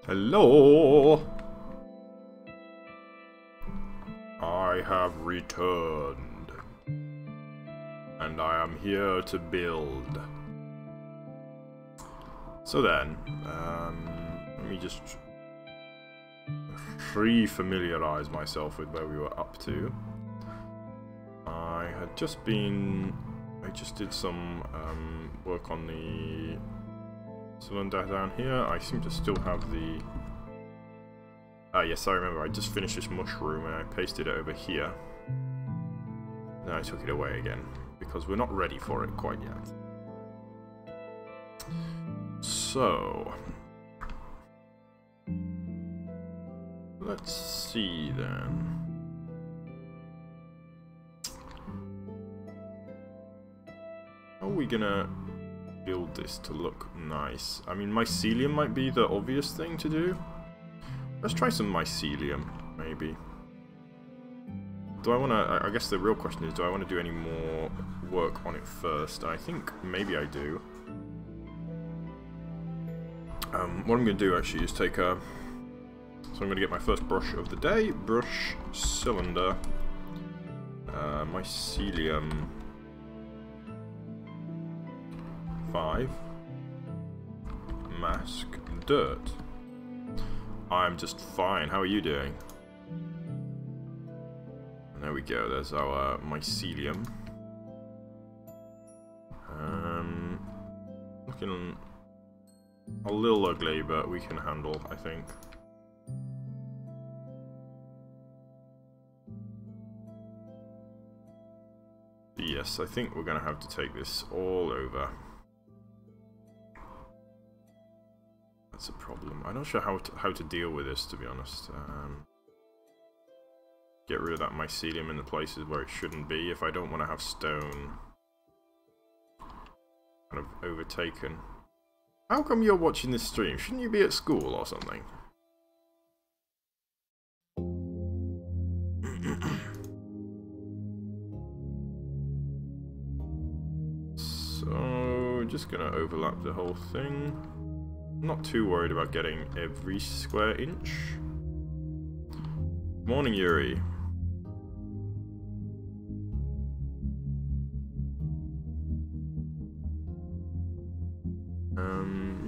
Hello! I have returned. And I am here to build. So then, let me just re-familiarize myself with where we were up to. I just did some work on the cylinder down here. I seem to still have the... yes, I remember, I just finished this mushroom and I pasted it over here. Then I took it away again, because we're not ready for it quite yet. So... let's see then. How are we gonna build this to look nice? I mean, mycelium might be the obvious thing to do. Let's try some mycelium, maybe. Do I want to... I guess the real question is, do I want to do any more work on it first? I think maybe I do. What I'm going to do actually is take a... So I'm going to get my first brush of the day. Brush, cylinder, mycelium 5, mask, dirt. I'm just fine. How are you doing? And there we go. There's our mycelium. Looking a little ugly, but we can handle, I think. Yes, I think we're going to have to take this all over. That's a problem. I'm not sure how to deal with this, to be honest. Get rid of that mycelium in the places where it shouldn't be if I don't want to have stone kind of overtaken. How come you're watching this stream? Shouldn't you be at school or something? So, just gonna overlap the whole thing. I'm not too worried about getting every square inch. Morning, Yuri.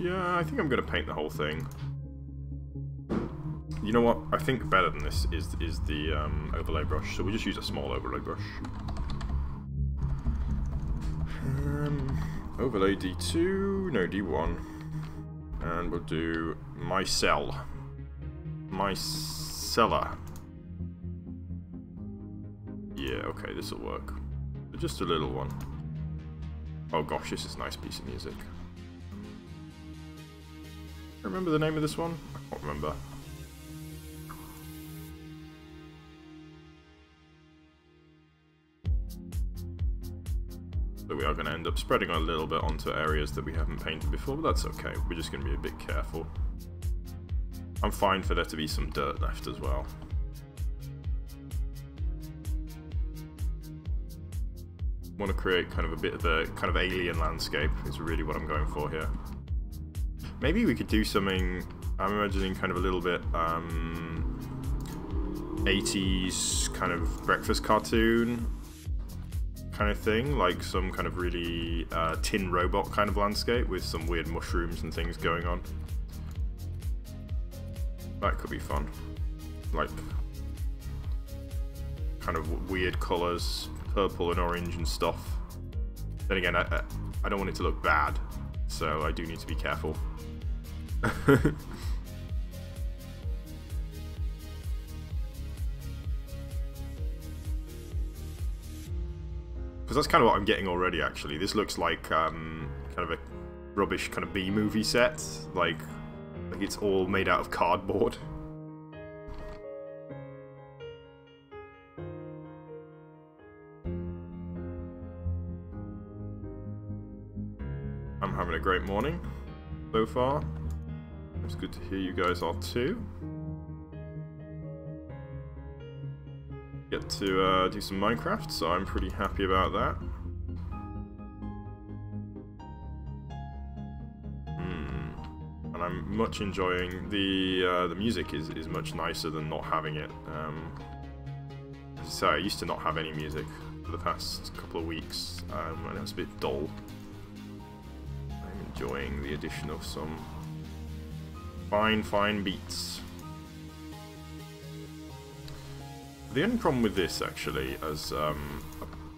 Yeah, I think I'm gonna paint the whole thing. You know what? I think better than this is the overlay brush. So we just use a small overlay brush. Overlay D2, no D1, and we'll do mycella. Yeah, okay, this will work. But just a little one. Oh gosh, this is a nice piece of music. Remember the name of this one? I can't remember. So we are going to end up spreading a little bit onto areas that we haven't painted before, but that's okay. We're just going to be a bit careful. I'm fine for there to be some dirt left as well. Want to create kind of a bit of a kind of alien landscape is really what I'm going for here. Maybe we could do something, I'm imagining kind of a little bit 80s kind of breakfast cartoon kind of thing, like some kind of really tin robot kind of landscape with some weird mushrooms and things going on. That could be fun. Like kind of weird colours, purple and orange and stuff. Then again, I don't want it to look bad, so I do need to be careful. Because that's kind of what I'm getting already, actually. This looks like kind of a rubbish kind of B-movie set. Like it's all made out of cardboard. I'm having a great morning so far. It's good to hear you guys are too. Get to do some Minecraft, so I'm pretty happy about that. And I'm much enjoying the music is much nicer than not having it. As I say, I used to not have any music for the past couple of weeks, and it was a bit dull. I'm enjoying the addition of some fine beats. The only problem with this, actually, as a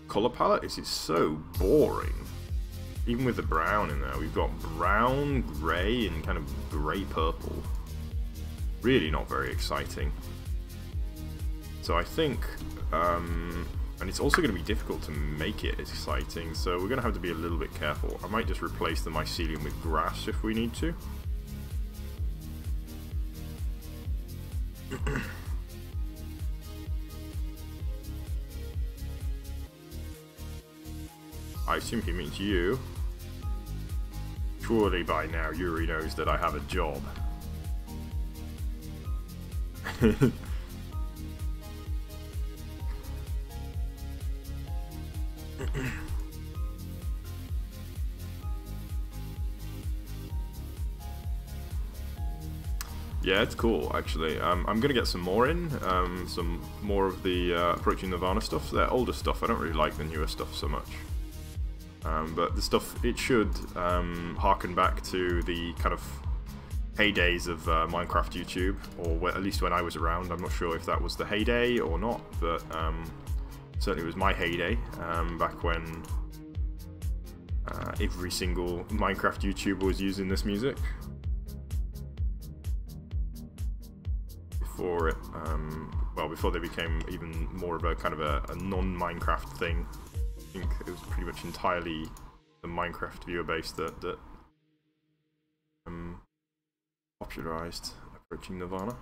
colour palette, is it's so boring. Even with the brown in there, we've got brown, grey, and kind of grey-purple. Really not very exciting. So I think, and it's also going to be difficult to make it exciting, so we're going to have to be a little bit careful. I might just replace the mycelium with grass if we need to. I assume he means you. Surely by now Yuri knows that I have a job. Yeah, it's cool, actually. I'm gonna get some more in, some more of the Approaching Nirvana stuff. Their older stuff, I don't really like the newer stuff so much. But the stuff, it should harken back to the kind of heydays of Minecraft YouTube, or at least when I was around. I'm not sure if that was the heyday or not, but certainly it was my heyday, back when every single Minecraft YouTuber was using this music. Before it, well, before they became even more of a kind of a non-Minecraft thing. I think it was pretty much entirely the Minecraft viewer base that popularized Approaching Nirvana.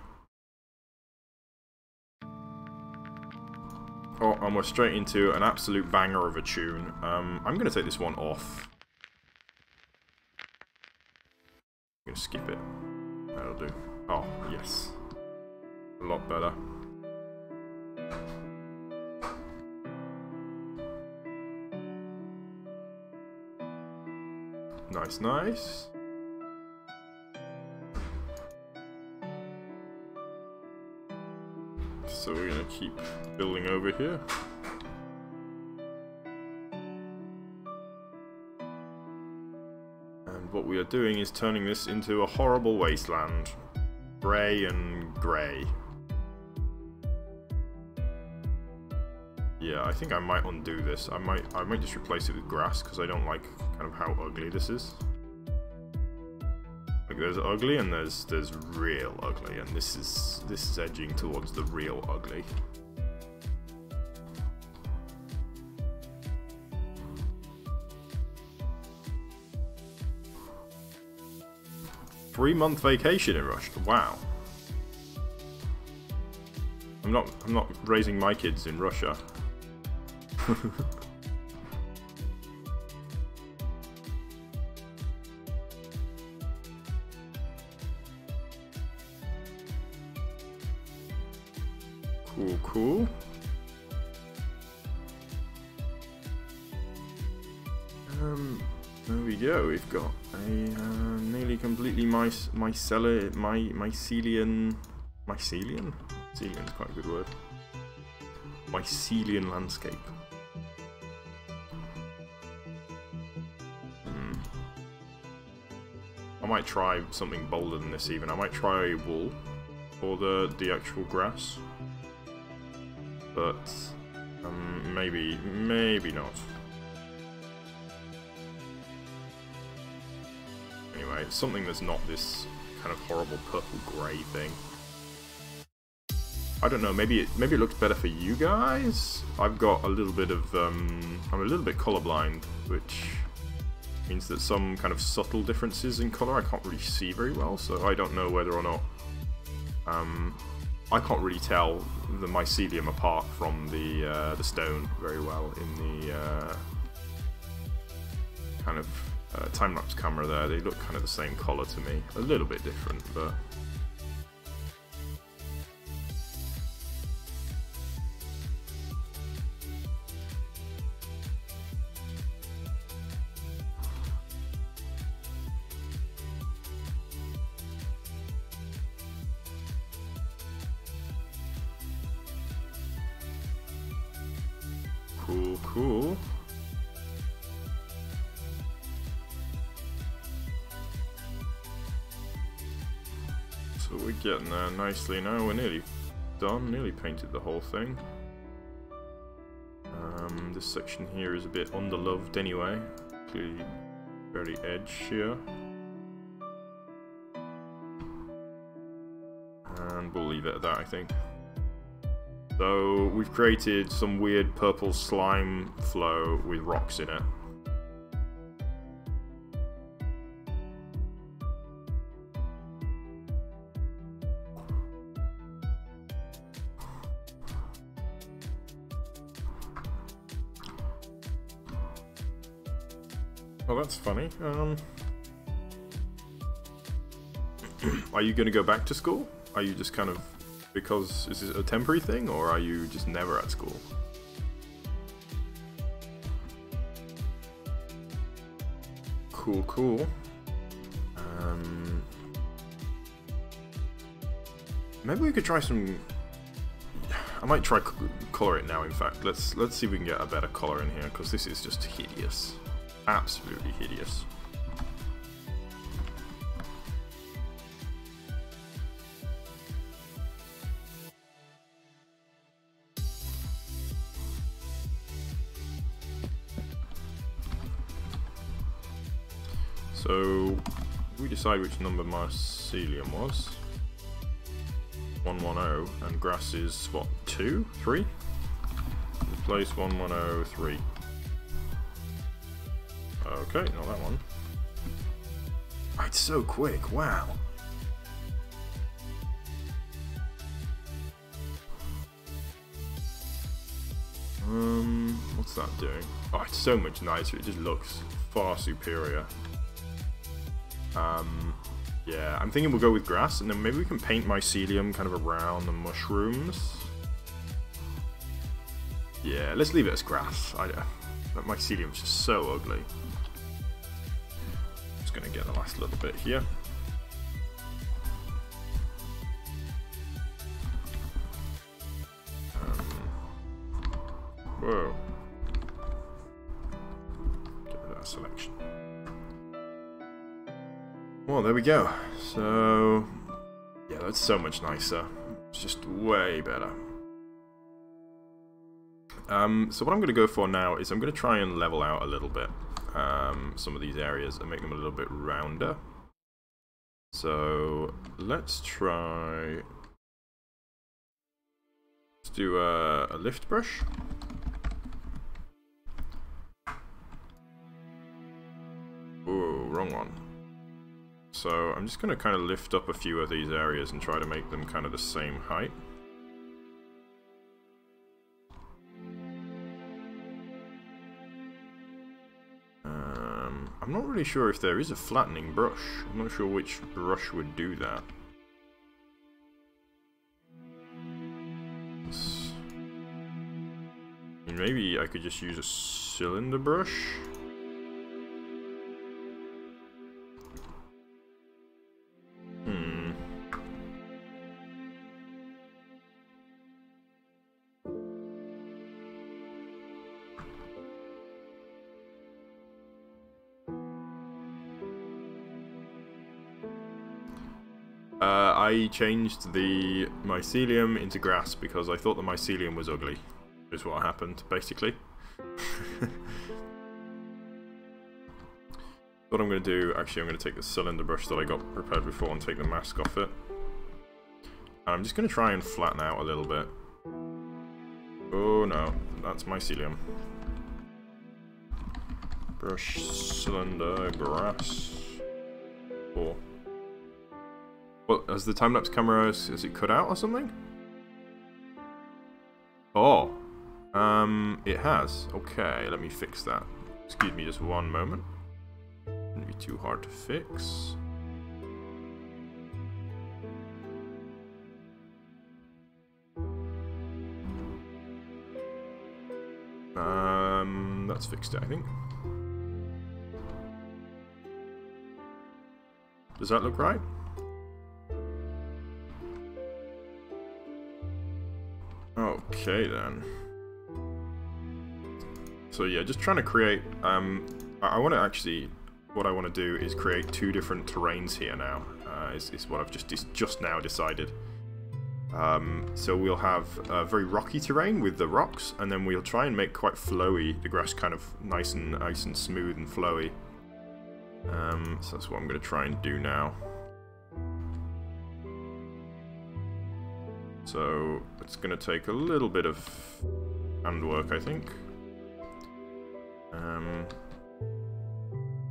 Oh, and we're straight into an absolute banger of a tune. I'm going to take this one off. I'm going to skip it. That'll do. Oh, yes. A lot better. Nice, nice. So we're gonna keep building over here. And what we are doing is turning this into a horrible wasteland. Grey and grey. Yeah, I think I might undo this. I might just replace it with grass, because I don't like kind of how ugly this is. Like, there's ugly and there's real ugly, and this is edging towards the real ugly. Three-month vacation in Russia. Wow. I'm not raising my kids in Russia. Cool. There we go. We've got a nearly completely mycelian. Mycelian is quite a good word. Mycelian landscape. I might try something bolder than this even. I might try wool for the actual grass. But maybe not. Anyway, something that's not this kind of horrible purple grey thing. I don't know, maybe it looks better for you guys? I've got a little bit of, I'm a little bit colorblind, which means that some kind of subtle differences in color I can't really see very well, so I don't know whether or not, I can't really tell the mycelium apart from the stone very well in the kind of time-lapse camera there. They look kind of the same color to me, a little bit different, but Cool, cool. So we're getting there nicely now. We're nearly done, nearly painted the whole thing. This section here is a bit underloved anyway. Clearly very edge here. And we'll leave it at that, I think. So we've created some weird purple slime flow with rocks in it. Oh, that's funny. Are you going to go back to school? Are you just kind of, because is it a temporary thing, or are you just never at school? Cool, cool. Maybe we could try some. I might try color it now. In fact, let's see if we can get a better color in here, because this is just hideous. Absolutely hideous. So we decide which number mycelium was. 110, and grass is what, 2? 3? Replace 1103. Okay, not that one. Oh, it's so quick, wow. What's that doing? Oh, it's so much nicer, it just looks far superior. Yeah, I'm thinking we'll go with grass, and then maybe we can paint mycelium kind of around the mushrooms. Yeah, let's leave it as grass. That mycelium's just so ugly. Just gonna get the last little bit here. Whoa. Get rid of that selection. Well, there we go. So, yeah, that's so much nicer. It's just way better. So what I'm going to go for now is I'm going to try and level out a little bit some of these areas and make them a little bit rounder. So let's try. Let's do a lift brush. Oh, wrong one. So I'm just going to kind of lift up a few of these areas and try to make them kind of the same height. I'm not really sure if there is a flattening brush. I'm not sure which brush would do that. I mean, maybe I could just use a cylinder brush. I changed the mycelium into grass because I thought the mycelium was ugly, is what happened, basically. What I'm going to do, actually I'm going to take the cylinder brush that I got prepared before and take the mask off it. And I'm just going to try and flatten out a little bit. Oh no, that's mycelium. Brush, cylinder, grass. Four. Well, has the time-lapse camera, is it cut out or something? Oh. It has. Okay, let me fix that. Excuse me just one moment. Shouldn't be too hard to fix. That's fixed it, I think. Does that look right? Okay then. So yeah, just trying to create, I want to actually, what I want to do is create 2 different terrains here now, is what I've just now decided. So we'll have a very rocky terrain with the rocks, and then we'll try and make quite flowy, the grass kind of nice and smooth and flowy. So that's what I'm going to try and do now. So it's going to take a little bit of handwork, I think.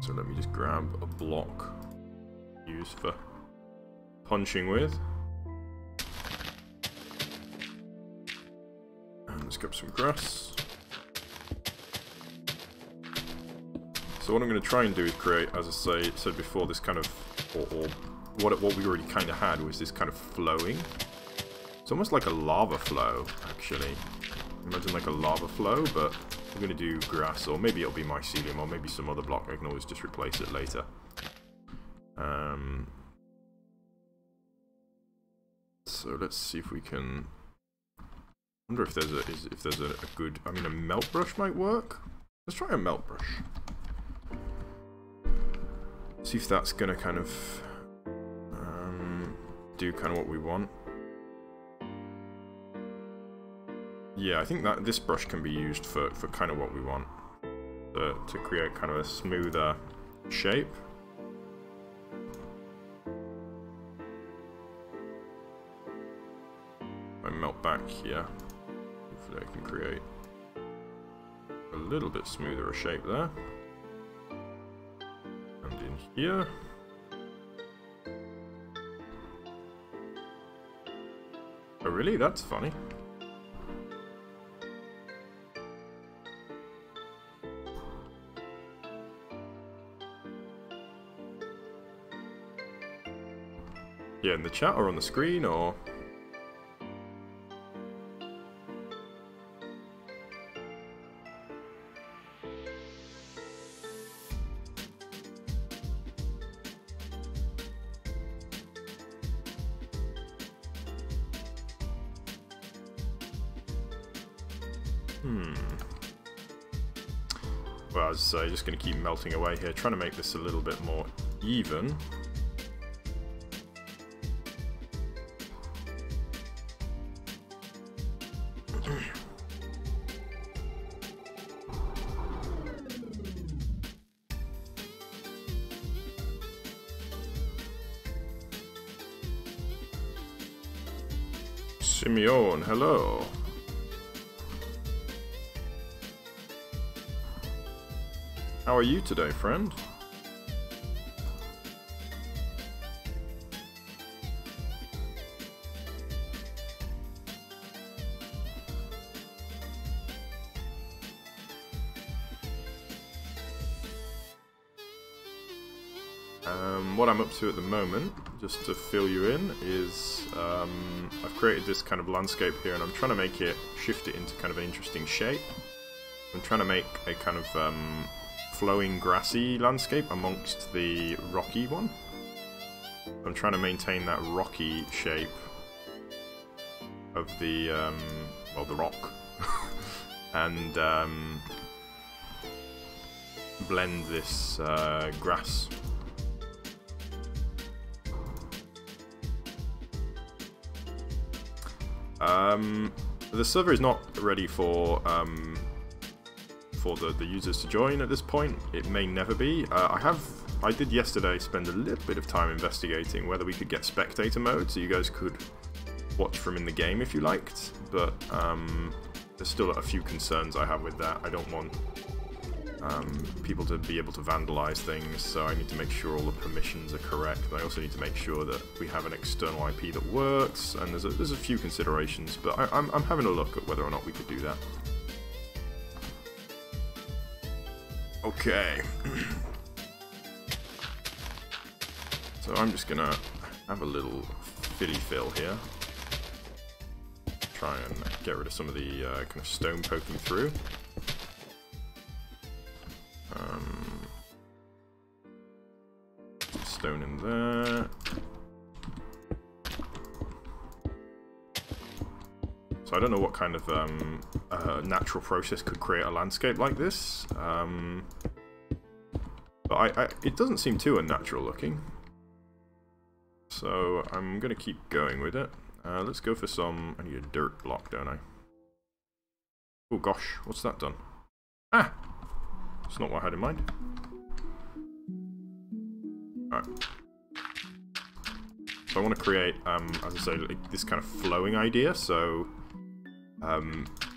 So let me just grab a block to use for punching with. And let's grab some grass. So what I'm going to try and do is create, as I said before, this kind of, or what we already kind of had was this kind of flowing. It's almost like a lava flow, actually. Imagine like a lava flow, but we're going to do grass, or maybe it'll be mycelium, or maybe some other block. I can always just replace it later. So let's see if we can. I wonder if there's a good. I mean, a melt brush might work. Let's try a melt brush. See if that's gonna kind of do kind of what we want. Yeah, I think that this brush can be used for kind of what we want, to create kind of a smoother shape. I melt back here. Hopefully I can create a little bit smoother a shape there. And in here. Oh really? That's funny. Yeah, in the chat or on the screen, or... Well, as I say, just going to keep melting away here, trying to make this a little bit more even. Simeon, hello. How are you today, friend? What I'm up to at the moment, just to fill you in, is I've created this kind of landscape here, and I'm trying to make it, shift it into kind of an interesting shape. I'm trying to make a kind of flowing grassy landscape amongst the rocky one. I'm trying to maintain that rocky shape of the, well, the rock, and blend this grass. The server is not ready for the users to join at this point. It may never be. I did yesterday spend a little bit of time investigating whether we could get spectator mode, so you guys could watch from in the game if you liked, but there's still a few concerns I have with that. I don't want people to be able to vandalize things, so I need to make sure all the permissions are correct. I also need to make sure that we have an external IP that works, and there's a few considerations, but I'm having a look at whether or not we could do that. Okay. So I'm just gonna have a little filly fill here. Try and get rid of some of the kind of stone poking through. Some stone in there. So I don't know what kind of natural process could create a landscape like this. But it doesn't seem too unnatural looking. So I'm going to keep going with it. Let's go for some... I need a dirt block, don't I? Oh gosh, what's that done? Ah! It's not what I had in mind. Alright. So I want to create, as I say, like this kind of flowing idea, so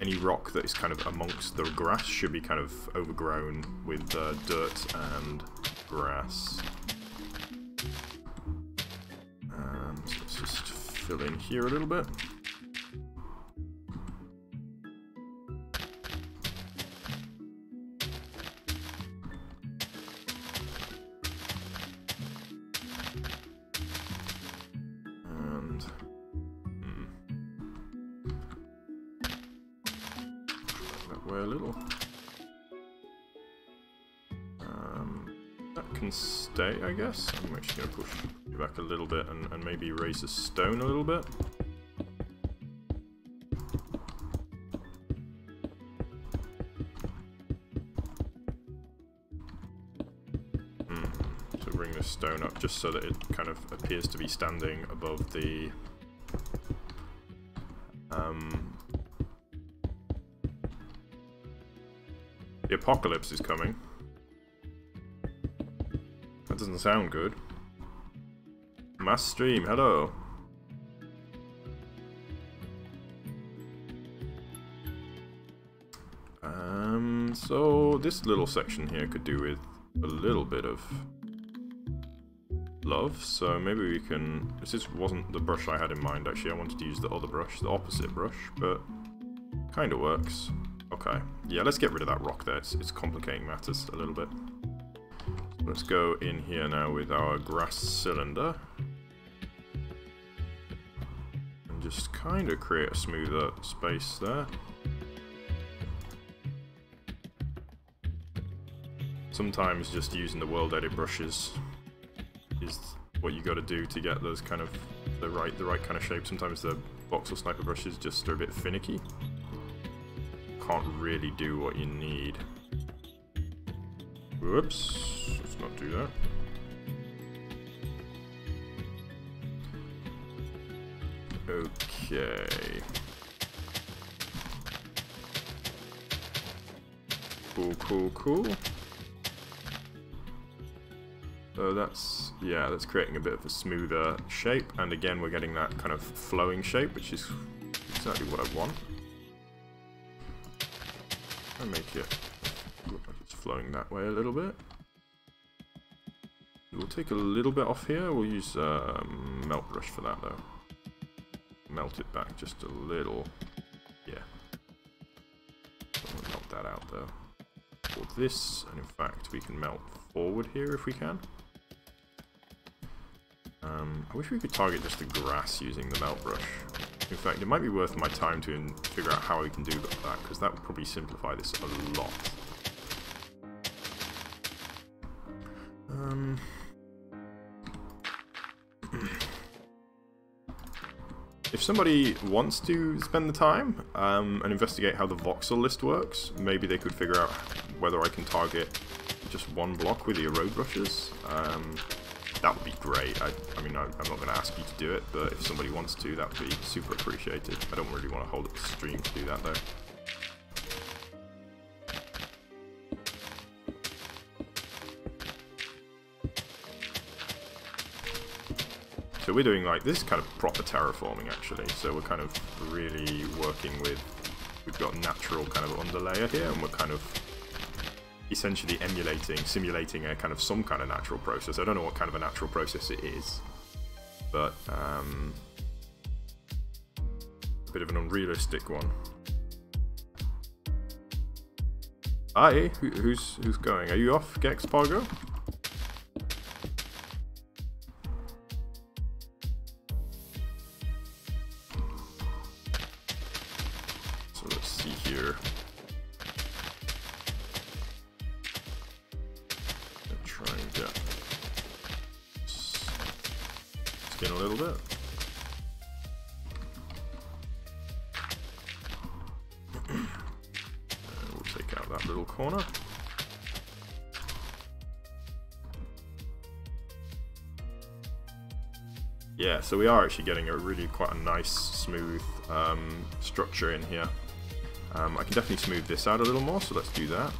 any rock that is kind of amongst the grass should be kind of overgrown with dirt and grass. So let's just fill in here a little bit. A little. That can stay, I guess. I'm actually going to push it back a little bit and maybe raise the stone a little bit. So bring the stone up just so that it kind of appears to be standing above the the apocalypse is coming. That doesn't sound good. Mass stream, hello. So this little section here could do with a little bit of love, so maybe we can... This wasn't the brush I had in mind, actually. I wanted to use the other brush, the opposite brush, but kind of works. Okay, yeah, let's get rid of that rock there. It's complicating matters a little bit. Let's go in here now with our grass cylinder. And just kind of create a smoother space there. Sometimes just using the world edit brushes is what you got to do to get those kind of the right kind of shape. Sometimes the voxel sniper brushes just are a bit finicky. Can't really do what you need. Whoops, let's not do that. Okay. Cool. So that's, yeah, that's creating a bit of a smoother shape, and again we're getting that kind of flowing shape, which is exactly what I want. I'll make it look like it's flowing that way a little bit. We'll take a little bit off here. We'll use melt brush for that though. Melt it back just a little. Yeah. We'll melt that out though. For this, and in fact we can melt forward here if we can. I wish we could target just the grass using the melt brush. In fact, it might be worth my time to figure out how we can do that, because that would probably simplify this a lot. If somebody wants to spend the time and investigate how the voxel list works, maybe they could figure out whether I can target just one block with the erode brushes. That would be great. I mean, I'm not going to ask you to do it, but if somebody wants to, that would be super appreciated. I don't really want to hold up the stream to do that, though. So we're doing like this kind of proper terraforming, actually. So we're kind of really working with... We've got natural kind of underlayer here, and we're kind of essentially simulating a kind of some kind of natural process. I don't know what kind of a natural process it is, but a bit of an unrealistic one. Hi, who's going? Are you off, Gex Pargo? So let's see here. Try and get skin a little bit. that little corner. Yeah, so we are actually getting a really quite a nice, smooth structure in here. I can definitely smooth this out a little more, so let's do that.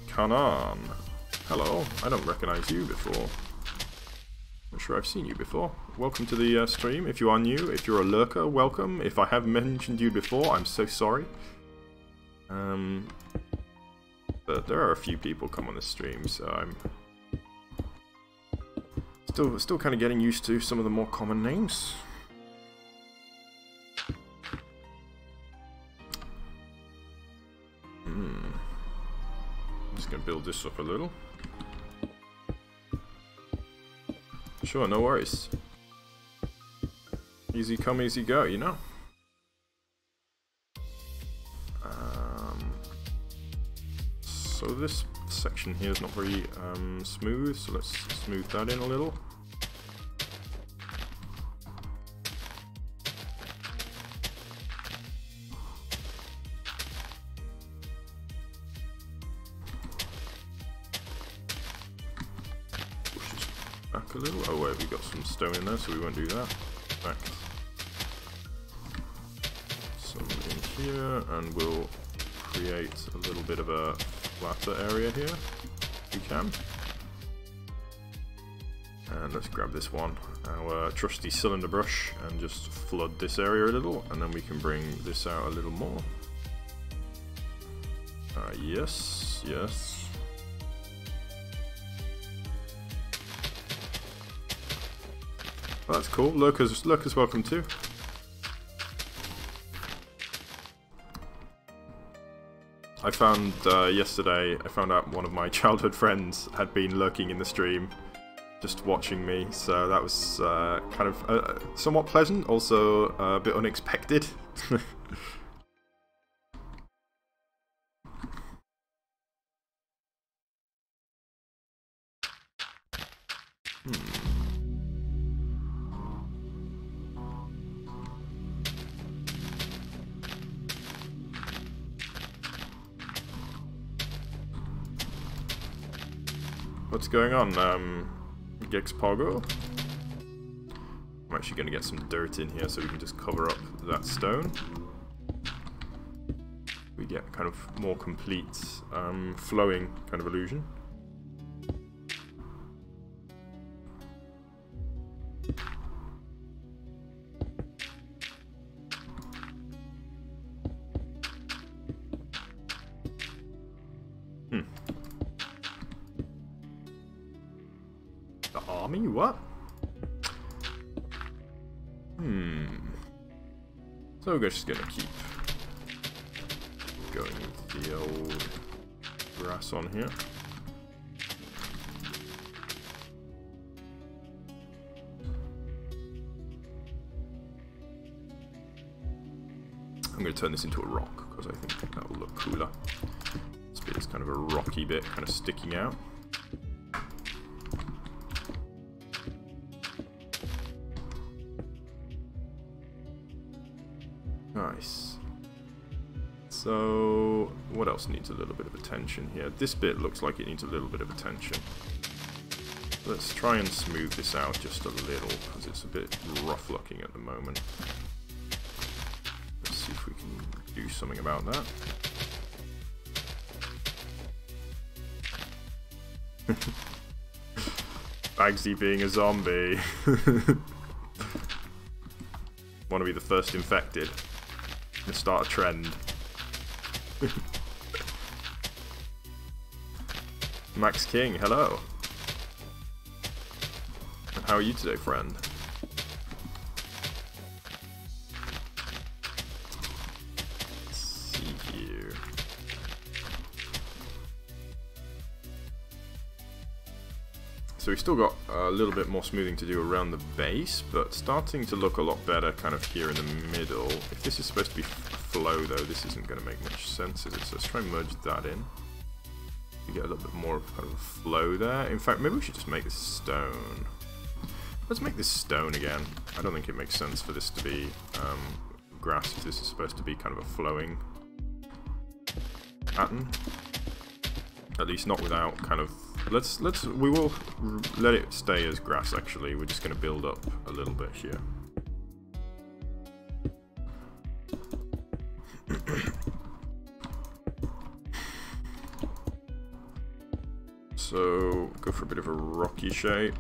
Kanan. Hello, I don't recognize you before. Not sure I've seen you before. Welcome to the stream. If you are new, if you're a lurker, welcome. If I have mentioned you before, I'm so sorry. But there are a few people come on this stream, so I'm still kind of getting used to some of the more common names. I'm just gonna build this up a little. Sure, no worries. Easy come, easy go, you know? So this section here is not very smooth, so let's smooth that in a little. Push this back a little. Oh wait, we got some stone in there, so we won't do that. Back. Some in here, and we'll create a little bit of a flatter area here, if we can. And let's grab this one, our trusty cylinder brush, and just flood this area a little, and then we can bring this out a little more. Yes, yes. Well, that's cool. Lurkers welcome too. I found yesterday, I found out one of my childhood friends had been lurking in the stream, just watching me, so that was kind of somewhat pleasant, also a bit unexpected. What's going on, Gexpogo? I'm actually going to get some dirt in here so we can just cover up that stone. We get kind of more complete, flowing kind of illusion. What? So we're just gonna keep going with the old grass on here. I'm gonna turn this into a rock because I think that will look cooler. This bit is kind of a rocky bit, kind of sticking out. Nice. So, what else needs a little bit of attention here? This bit looks like it needs a little bit of attention. Let's try and smooth this out just a little, because it's a bit rough looking at the moment. Let's see if we can do something about that. Bagsy being a zombie. Want to be the first infected. And start a trend. Max King, hello. And how are you today, friend? Let's see here. So we've still got a little bit more smoothing to do around the base, but starting to look a lot better kind of here in the middle. If this is supposed to be flow though, this isn't going to make much sense, is it? So let's try and merge that in. We get a little bit more of kind of a flow there. In fact, maybe we should just make this stone. Let's make this stone again. I don't think it makes sense for this to be grass if this is supposed to be kind of a flowing pattern. At least not without kind of... we will let it stay as grass, actually. We're just going to build up a little bit here. So, go for a bit of a rocky shape.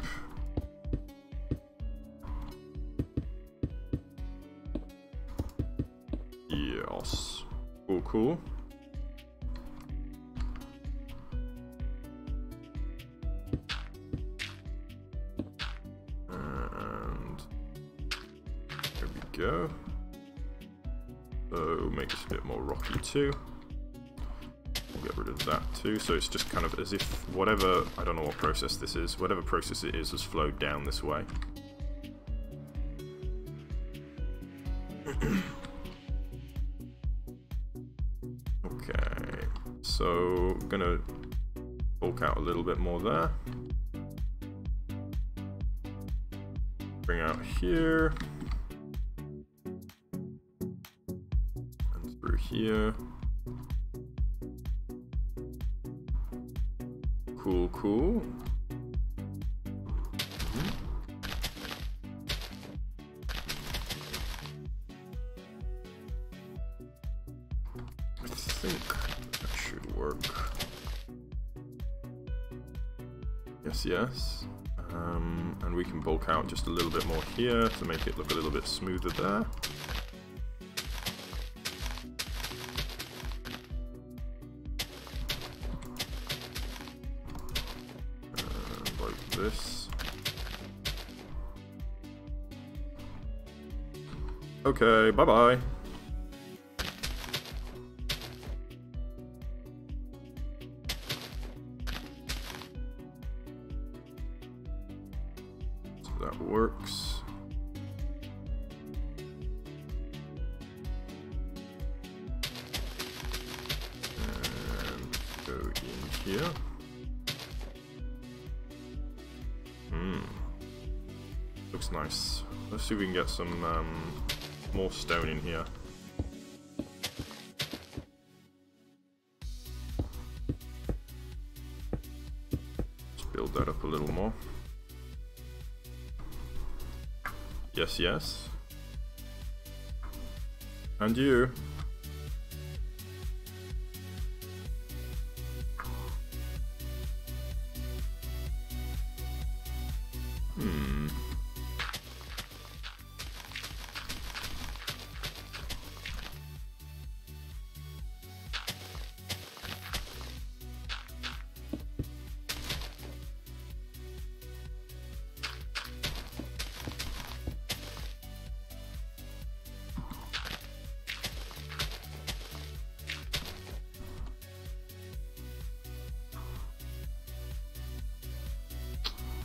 Yes. Cool, cool. And there we go. So, make this a bit more rocky too. We'll get rid of that too, so it's just kind of as if whatever, I don't know what process this is, whatever process it is has flowed down this way. Okay, so I'm gonna bulk out a little bit more there. Bring out here. And through here. Cool, cool. I think that should work. Yes, yes. And we can bulk out just a little bit more here to make it look a little bit smoother there. This. Okay, bye-bye. So that works. And go in here. Looks nice. Let's see if we can get some more stone in here. Let's build that up a little more. Yes, yes. And you.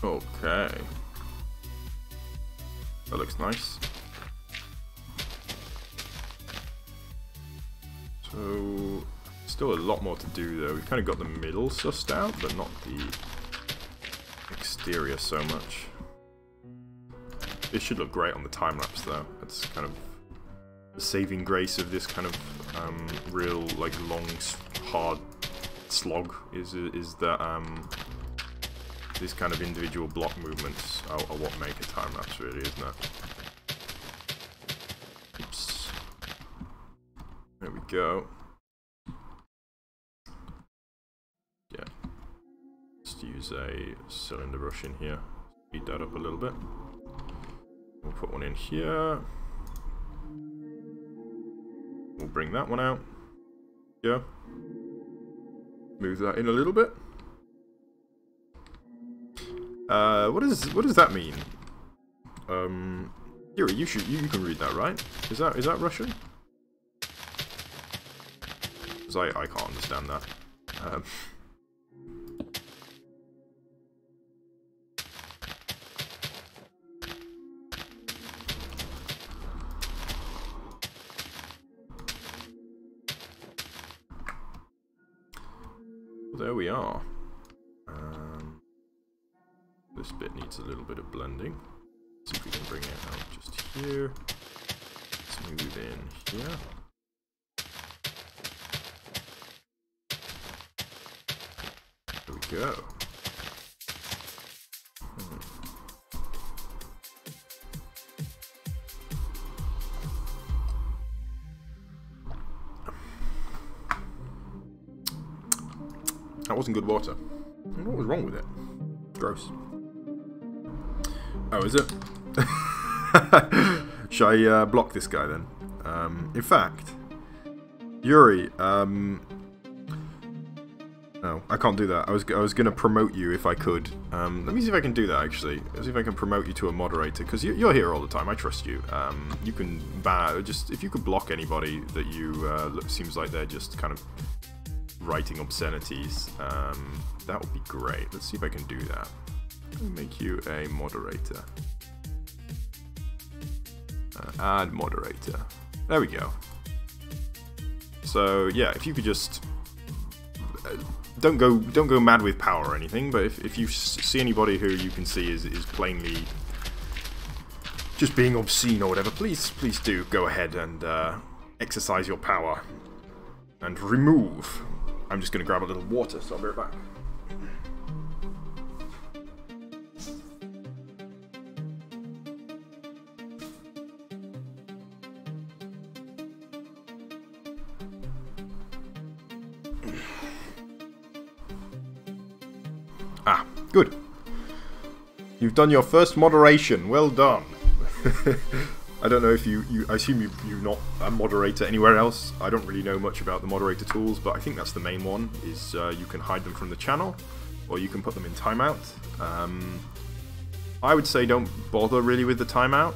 Okay. That looks nice. So, still a lot more to do though. We've kind of got the middle sussed out, but not the exterior so much. This should look great on the time-lapse though. That's kind of the saving grace of this kind of real, like, long, hard slog is that these kind of individual block movements are what make a time-lapse really, isn't it? Oops. There we go. Yeah. Let's use a cylinder brush in here. Speed that up a little bit. We'll put one in here. We'll bring that one out. Yeah. Move that in a little bit. What does that mean? Yuri, you can read that, right? Is that Russian? Because I can't understand that. Well, there we are. This bit needs a little bit of blending. See if we can bring it out just here. Let's smooth in here. There we go. That wasn't good water. I don't know what was wrong with it. Gross. Oh, is it? Should I block this guy then? In fact, Yuri, no, I can't do that. I was gonna promote you if I could. Let me see if I can do that actually. Let's see if I can promote you to a moderator, because you're here all the time. I trust you. You can just if you could block anybody that you seems like they're just kind of writing obscenities. That would be great. Let's see if I can do that. I'll make you a moderator. Add moderator. There we go. So yeah, if you could just don't go mad with power or anything, but if you see anybody who you can see is plainly just being obscene or whatever, please do go ahead and exercise your power and remove. I'm just going to grab a little water, so I'll be right back. Ah, good. You've done your first moderation. Well done. I don't know if I assume you're not a moderator anywhere else. I don't really know much about the moderator tools, but I think that's the main one, is you can hide them from the channel, or you can put them in timeout. I would say don't bother really with the timeout.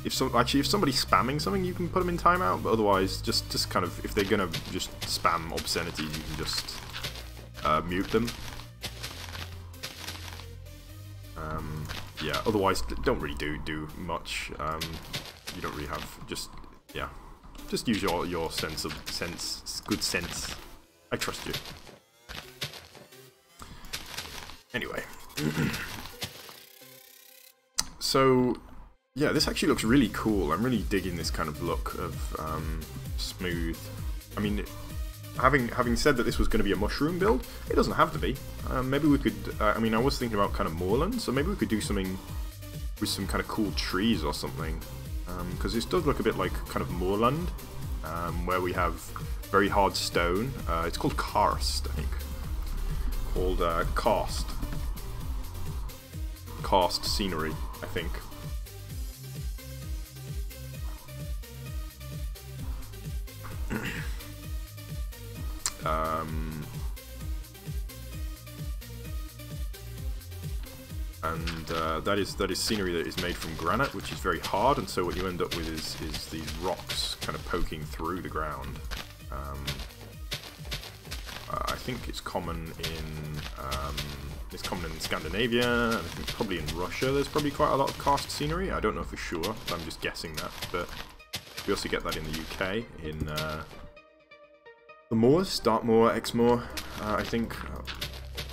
If somebody's spamming something, you can put them in timeout, but otherwise, just kind of, if they're gonna just spam obscenities, you can just mute them. Yeah, otherwise don't really do much. You don't really have, just use your good sense. I trust you. Anyway. So yeah, this actually looks really cool. I'm really digging this kind of look of smooth. I mean, having said that this was going to be a mushroom build, it doesn't have to be. Maybe we could, I mean, I was thinking about kind of moorland, so maybe we could do something with some kind of cool trees or something. Because this does look a bit like kind of moorland, where we have very hard stone. It's called karst, I think. Called karst. Karst scenery, I think. That is scenery that is made from granite, which is very hard, and so what you end up with is these rocks kind of poking through the ground. I think it's common in Scandinavia, and I think probably in Russia there's probably quite a lot of karst scenery. I don't know for sure, I'm just guessing that, but we also get that in the UK, in the moors, Dartmoor, Exmoor, I think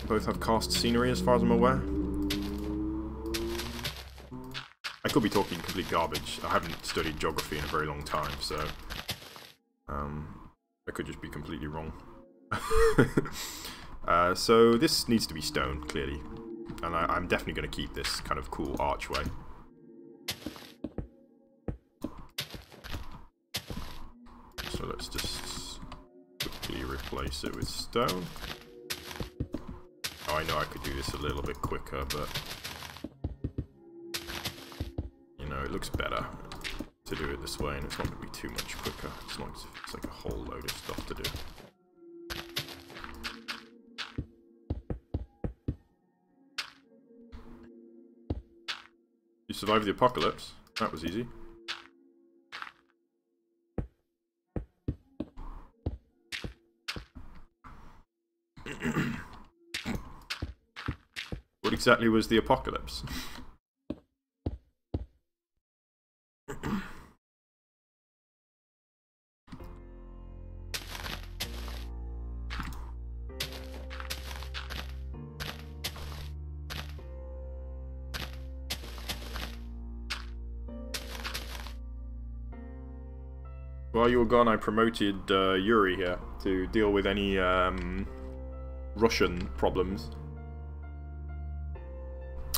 both have karst scenery as far as I'm aware. I could be talking complete garbage. I haven't studied geography in a very long time, so I could just be completely wrong. So this needs to be stone, clearly, and I'm definitely going to keep this kind of cool archway. So let's just quickly replace it with stone. Oh, I know I could do this a little bit quicker, but you know, it looks better to do it this way, and it's not going to be too much quicker. It's not, it's like a whole load of stuff to do. You survived the apocalypse. That was easy. What exactly was the apocalypse? While you were gone, I promoted Yuri here to deal with any Russian problems.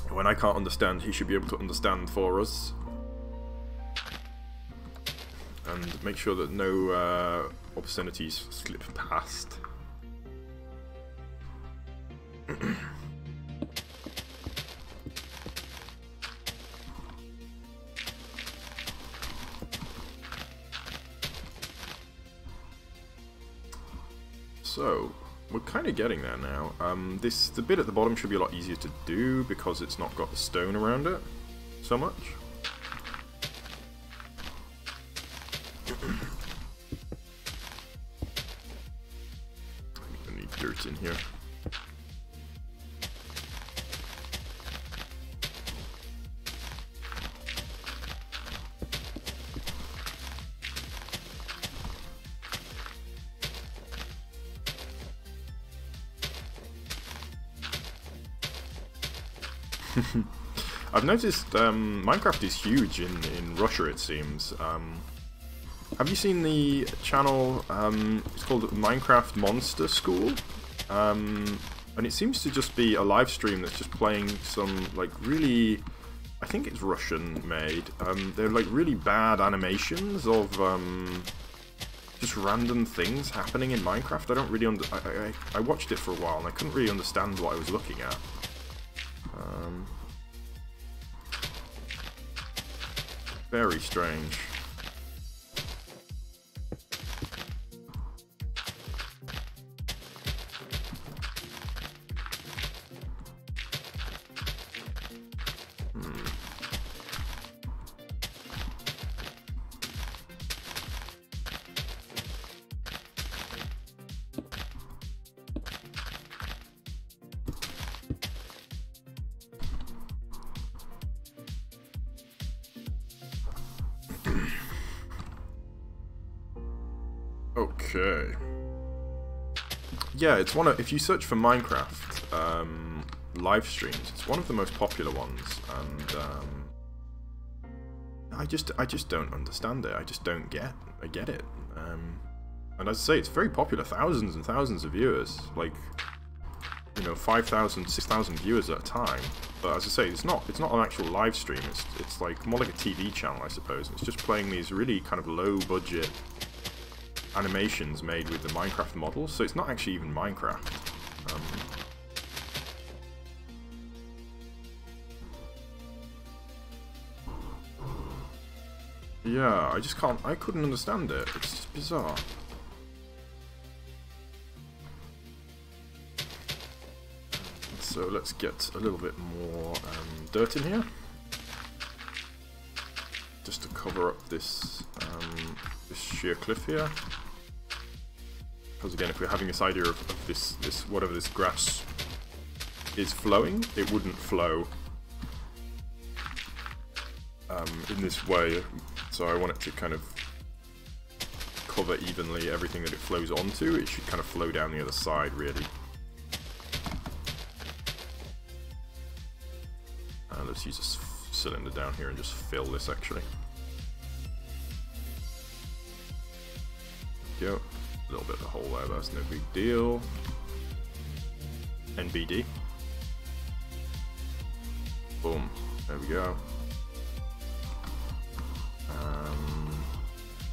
When I can't understand, he should be able to understand for us. And make sure that no obscenities slip past. So, we're kind of getting there now. The bit at the bottom should be a lot easier to do because it's not got the stone around it so much. I need dirt in here. I've noticed Minecraft is huge in Russia, it seems. Have you seen the channel, it's called Minecraft Monster School? And it seems to just be a live stream that's just playing some, like, really, I think it's Russian made, they're like really bad animations of just random things happening in Minecraft. I don't really I watched it for a while and I couldn't really understand what I was looking at. Very strange. Okay. Yeah, it's one of, if you search for Minecraft live streams, it's one of the most popular ones, and I just don't understand it. I just don't get it. And as I say, it's very popular, thousands and thousands of viewers, like, you know, 5,000, 6,000 viewers at a time. But as I say, it's not an actual live stream. It's like more like a TV channel, I suppose. It's just playing these really kind of low budget animations made with the Minecraft models, so it's not actually even Minecraft. Yeah, I couldn't understand it. It's just bizarre. So let's get a little bit more dirt in here, just to cover up this this sheer cliff here. Because again, if we're having this idea of this whatever this grass is flowing, it wouldn't flow in this way. So I want it to kind of cover evenly everything that it flows onto. It should kind of flow down the other side, really. Let's use this cylinder down here and just fill this, actually. There we go. A little bit of a hole there, but that's no big deal. NBD. Boom. There we go.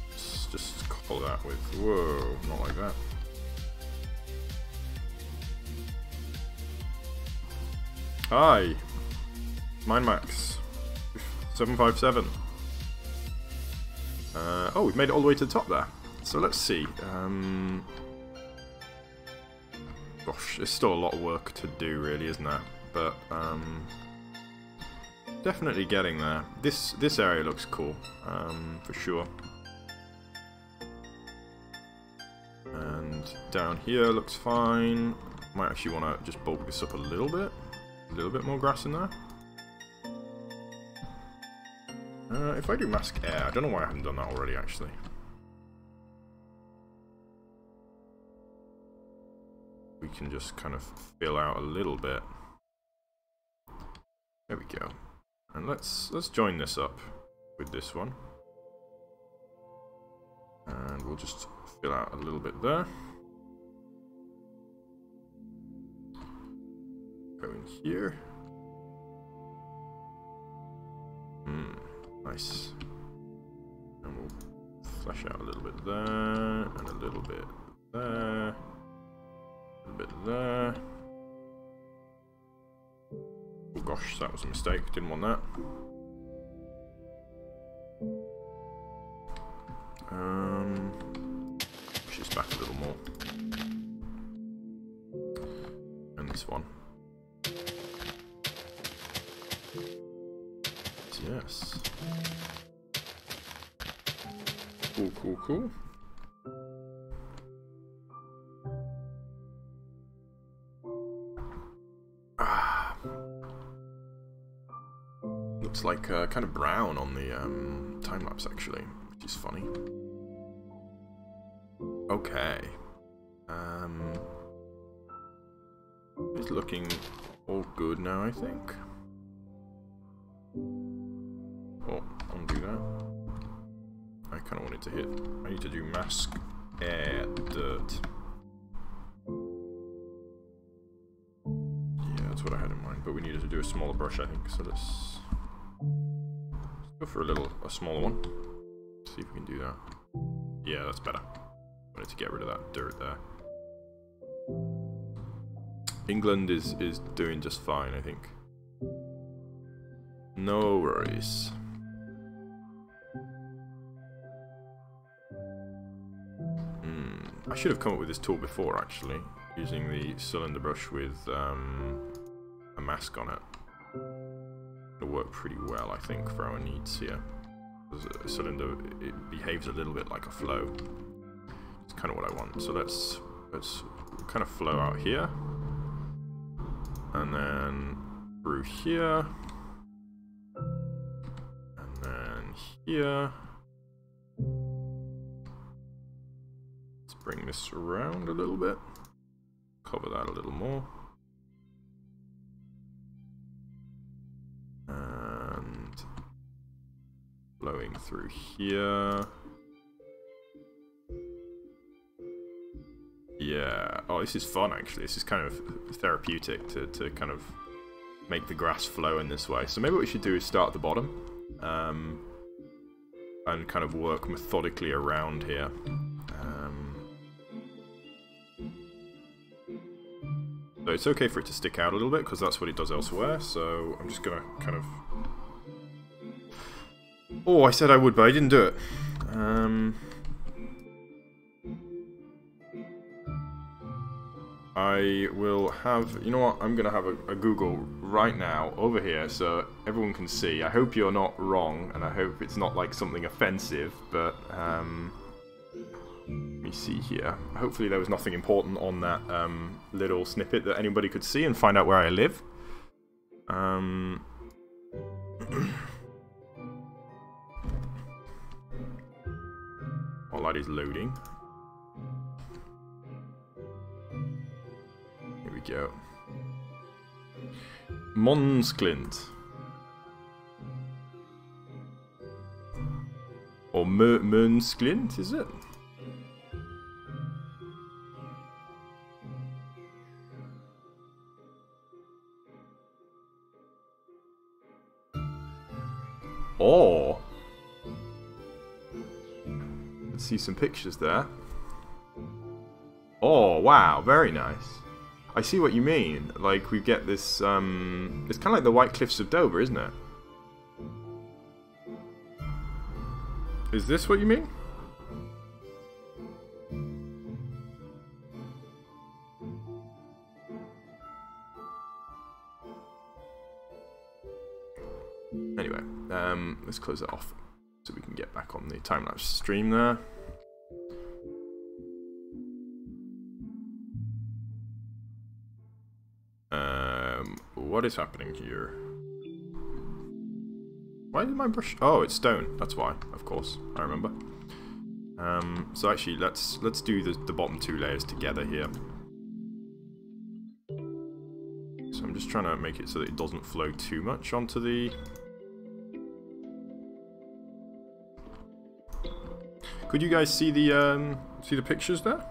Let's just couple that with... Whoa, not like that. Hi! MineMax 757. Oh, we've made it all the way to the top there. So let's see. Gosh, there's still a lot of work to do, really, isn't there? But definitely getting there. This area looks cool, for sure. And down here looks fine. Might actually want to just bulk this up a little bit more grass in there. If I do mask air, I don't know why I haven't done that already, actually. We can just kind of fill out a little bit. There we go. And let's join this up with this one. And we'll just fill out a little bit there. Go in here. Nice. And we'll flesh out a little bit there, and a little bit there, a little bit there. Oh gosh, that was a mistake, didn't want that. Push this back a little more. And this one. Yes. Cool, cool, cool. Looks like kind of brown on the time lapse actually, which is funny. Okay. It's looking all good now, I think. Oh, undo that. I kind of wanted to hit. I need to do mask air dirt. Yeah, that's what I had in mind. But we needed to do a smaller brush, I think. So let's go for a smaller one. See if we can do that. Yeah, that's better. I wanted to get rid of that dirt there. England is doing just fine, I think. No worries. I should have come up with this tool before, actually, using the cylinder brush with a mask on it. It'll work pretty well, I think, for our needs here. A cylinder, it behaves a little bit like a flow. It's kind of what I want. So let's kind of flow out here, and then through here, and then here. Bring this around a little bit, cover that a little more, and flowing through here. Yeah, oh, this is fun actually. This is kind of therapeutic to kind of make the grass flow in this way. So maybe what we should do is start at the bottom and kind of work methodically around here. So it's okay for it to stick out a little bit because that's what it does elsewhere, so I'm just gonna kind of... Oh, I said I would, but I didn't do it. I will have... You know what? I'm gonna have a Google right now over here so everyone can see. I hope you're not wrong, and I hope it's not like something offensive, but... Let me see here. Hopefully there was nothing important on that little snippet that anybody could see and find out where I live. While that is loading. Here we go. Månsklint. Or Månsklint, is it? Oh! Let's see some pictures there. Oh, wow, very nice. I see what you mean. Like, we get this, it's kind of like the White Cliffs of Dover, isn't it? Is this what you mean? Anyway, let's close that off so we can get back on the time-lapse stream there. What is happening here? Why did my brush... Oh, it's stone. That's why, of course. I remember. So actually, let's do the bottom two layers together here. So I'm just trying to make it so that it doesn't flow too much onto the... Could you guys see the pictures there?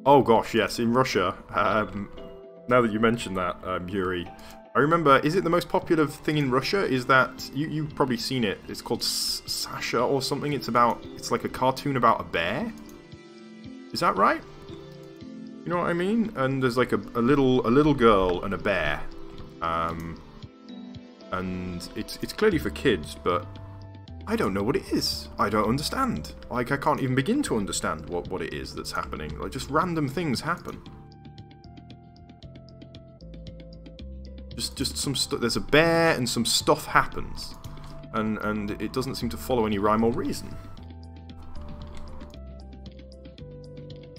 Oh gosh, yes, in Russia. Now that you mention that, Yuri, I remember. Is it the most popular thing in Russia? Is that you've probably seen it? It's called Sasha or something. It's like a cartoon about a bear. Is that right? You know what I mean? And there's like a little girl and a bear, and it's clearly for kids, but I don't know what it is. I don't understand. Like, I can't even begin to understand what it is that's happening. Like, just random things happen. Just some stuff. There's a bear and some stuff happens, and it doesn't seem to follow any rhyme or reason.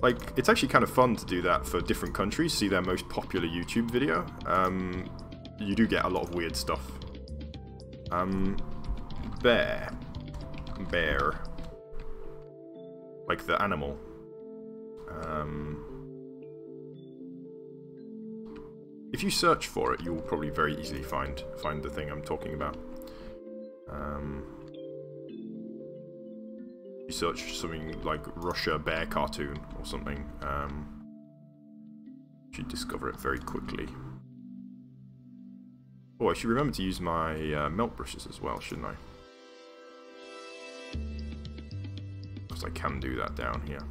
Like, it's actually kind of fun to do that for different countries, see their most popular YouTube video. You do get a lot of weird stuff. Bear. Like the animal. If you search for it, you will probably very easily find the thing I'm talking about. You search something like Russia bear cartoon or something, you should discover it very quickly. Oh, I should remember to use my melt brushes as well, shouldn't I? Because I can do that down here.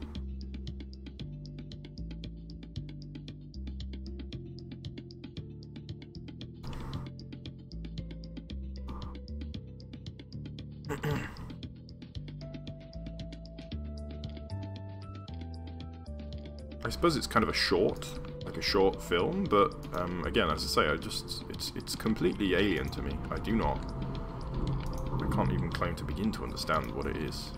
I suppose it's kind of a short film, but again, as I say, it's completely alien to me. I can't even claim to begin to understand what it is.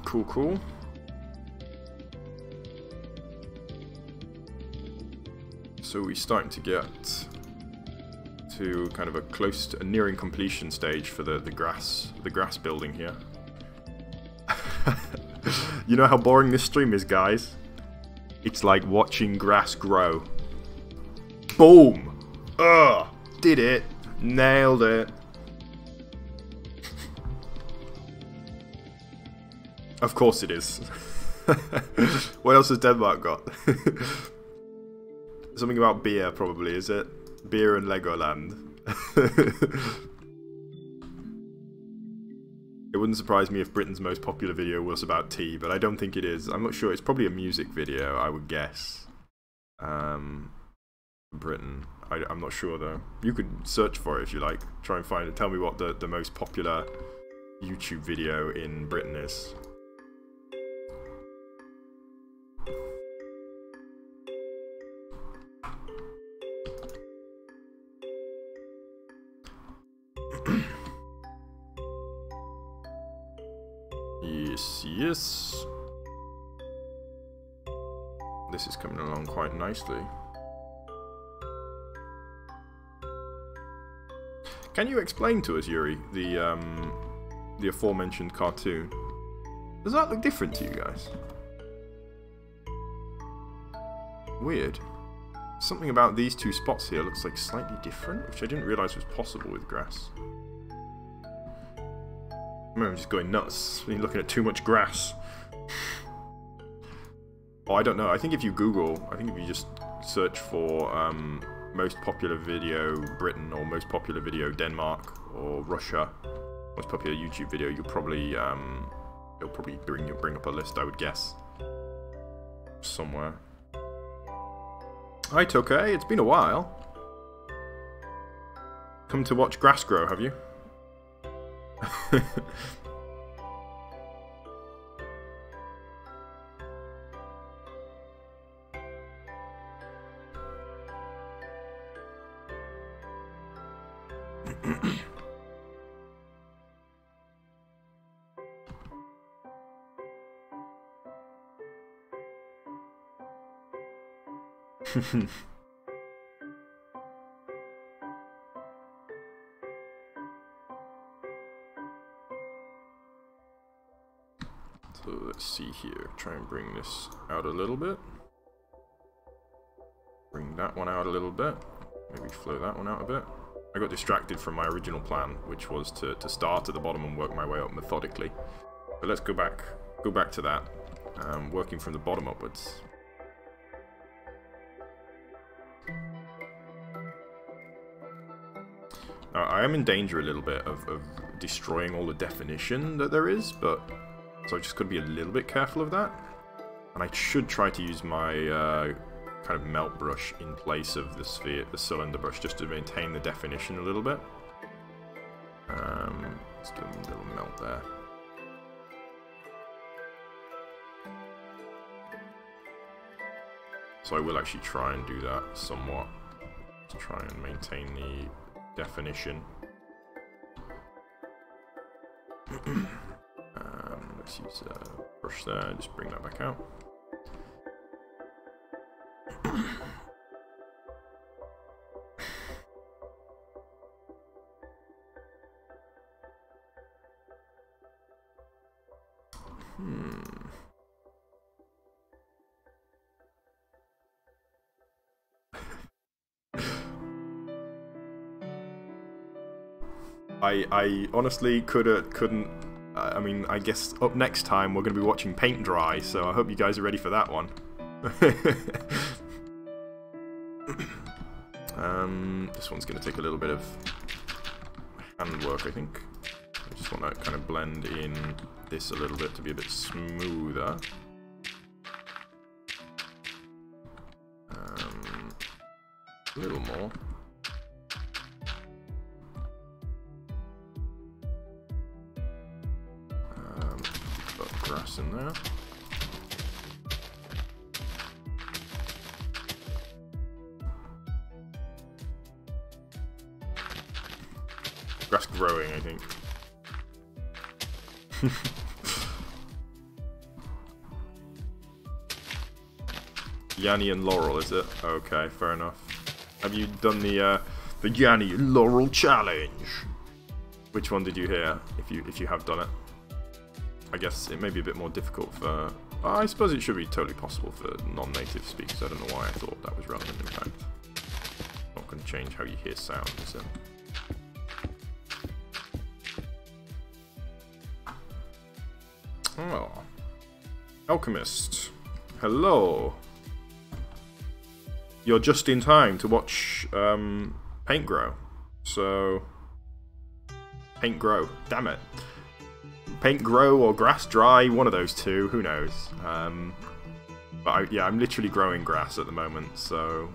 Cool. So we're starting to get to kind of a nearing completion stage for the grass building here. You know how boring this stream is, guys? It's like watching grass grow. Boom! Ugh! Did it! Nailed it! Of course it is. What else has Denmark got? Something about beer, probably, is it? Beer and Legoland. It wouldn't surprise me if Britain's most popular video was about tea, but I don't think it is. I'm not sure. It's probably a music video, I would guess. Britain. I'm not sure, though. You could search for it if you like. Try and find it. Tell me what the most popular YouTube video in Britain is. Yes. This is coming along quite nicely. Can you explain to us, Yuri, the aforementioned cartoon? Does that look different to you guys? Weird. Something about these two spots here looks like slightly different, which I didn't realise was possible with grass. I'm just going nuts. I'm looking at too much grass. Oh, I don't know. I think if you just search for most popular video Britain or most popular video Denmark or Russia, most popular YouTube video, you'll probably it'll probably bring up a list, I would guess, somewhere. Hi, Tokay. It's been a while. Come to watch grass grow, have you? So let's see here, try and bring this out a little bit. Bring that one out a little bit. Maybe flow that one out a bit. I got distracted from my original plan, which was to start at the bottom and work my way up methodically. But let's go back to that, working from the bottom upwards. Now, I am in danger a little bit of destroying all the definition that there is, but so I just got to be a little bit careful of that. And I should try to use my kind of melt brush in place of the cylinder brush, just to maintain the definition a little bit. Let's do a little melt there. So I will actually try and do that somewhat, to try and maintain the definition. Let's use a brush there and just bring that back out. I honestly couldn't. I mean, I guess up next time we're going to be watching paint dry, so I hope you guys are ready for that one. This one's going to take a little bit of handwork, I think. I just want to kind of blend in this a little bit to be a bit smoother. A little more. Got grass in there. Grass growing, I think. Yanni and Laurel, is it? Okay, fair enough. Have you done the Yanni and Laurel challenge? Which one did you hear? If you have done it, I guess it may be a bit more difficult for. I suppose it should be totally possible for non-native speakers. I don't know why I thought that was relevant. In fact, not going to change how you hear sound, is it? Oh, Alchemist, hello. You're just in time to watch paint grow. So, paint grow. Damn it. Paint grow or grass dry. One of those two. Who knows? But yeah, I'm literally growing grass at the moment. So,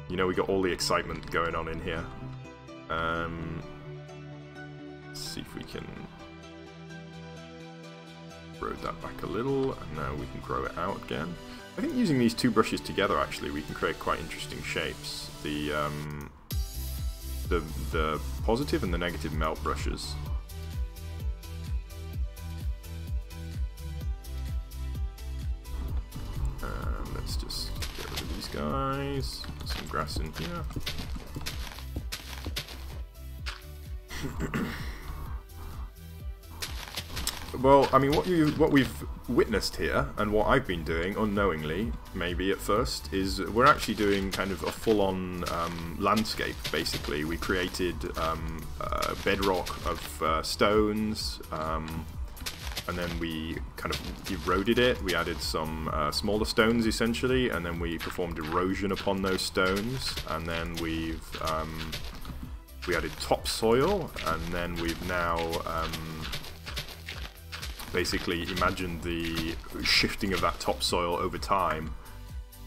you know, we got all the excitement going on in here. Let's see if we can road that back a little, and now we can grow it out again. I think using these two brushes together, actually, we can create quite interesting shapes. The positive and the negative melt brushes. Let's just get rid of these guys. Put some grass in here. Well, I mean, what we've witnessed here, and what I've been doing unknowingly, maybe at first, is we're actually doing kind of a full-on landscape. Basically, we created a bedrock of stones, and then we kind of eroded it. We added some smaller stones, essentially, and then we performed erosion upon those stones, and then we added topsoil, and then we've now basically imagined the shifting of that topsoil over time,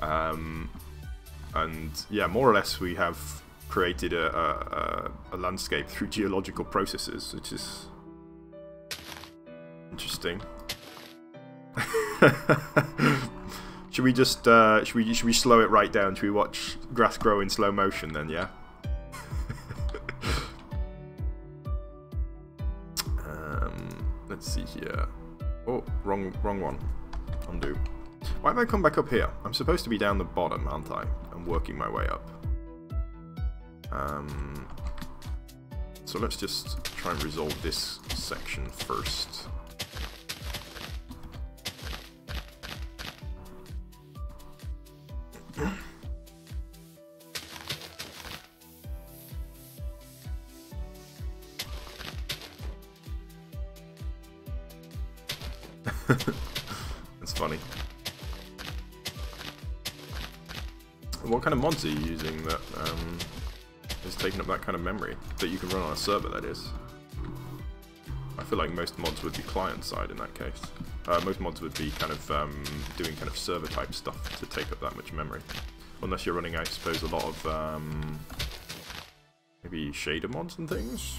and yeah, more or less we have created a landscape through geological processes, which is interesting. Should we just should we slow it right down? Should we watch grass grow in slow motion then? Yeah. Let's see here. Oh, wrong one. Undo. Why have I come back up here? I'm supposed to be down the bottom, aren't I? I'm working my way up. So let's just try and resolve this section first. That's funny. What kind of mods are you using that is taking up that kind of memory? That you can run on a server, that is. I feel like most mods would be client-side in that case. Most mods would be kind of doing kind of server-type stuff to take up that much memory. Unless you're running, I suppose, a lot of maybe shader mods and things.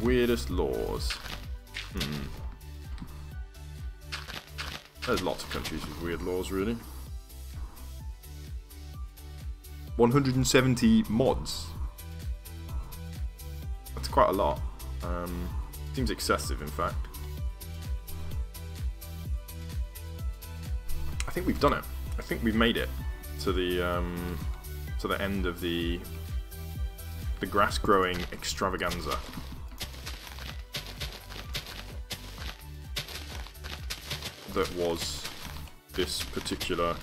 Weirdest laws. There's lots of countries with weird laws, really. 170 mods. That's quite a lot. Seems excessive, in fact. I think we've done it. I think we've made it to the end of the grass growing extravaganza. That was this particular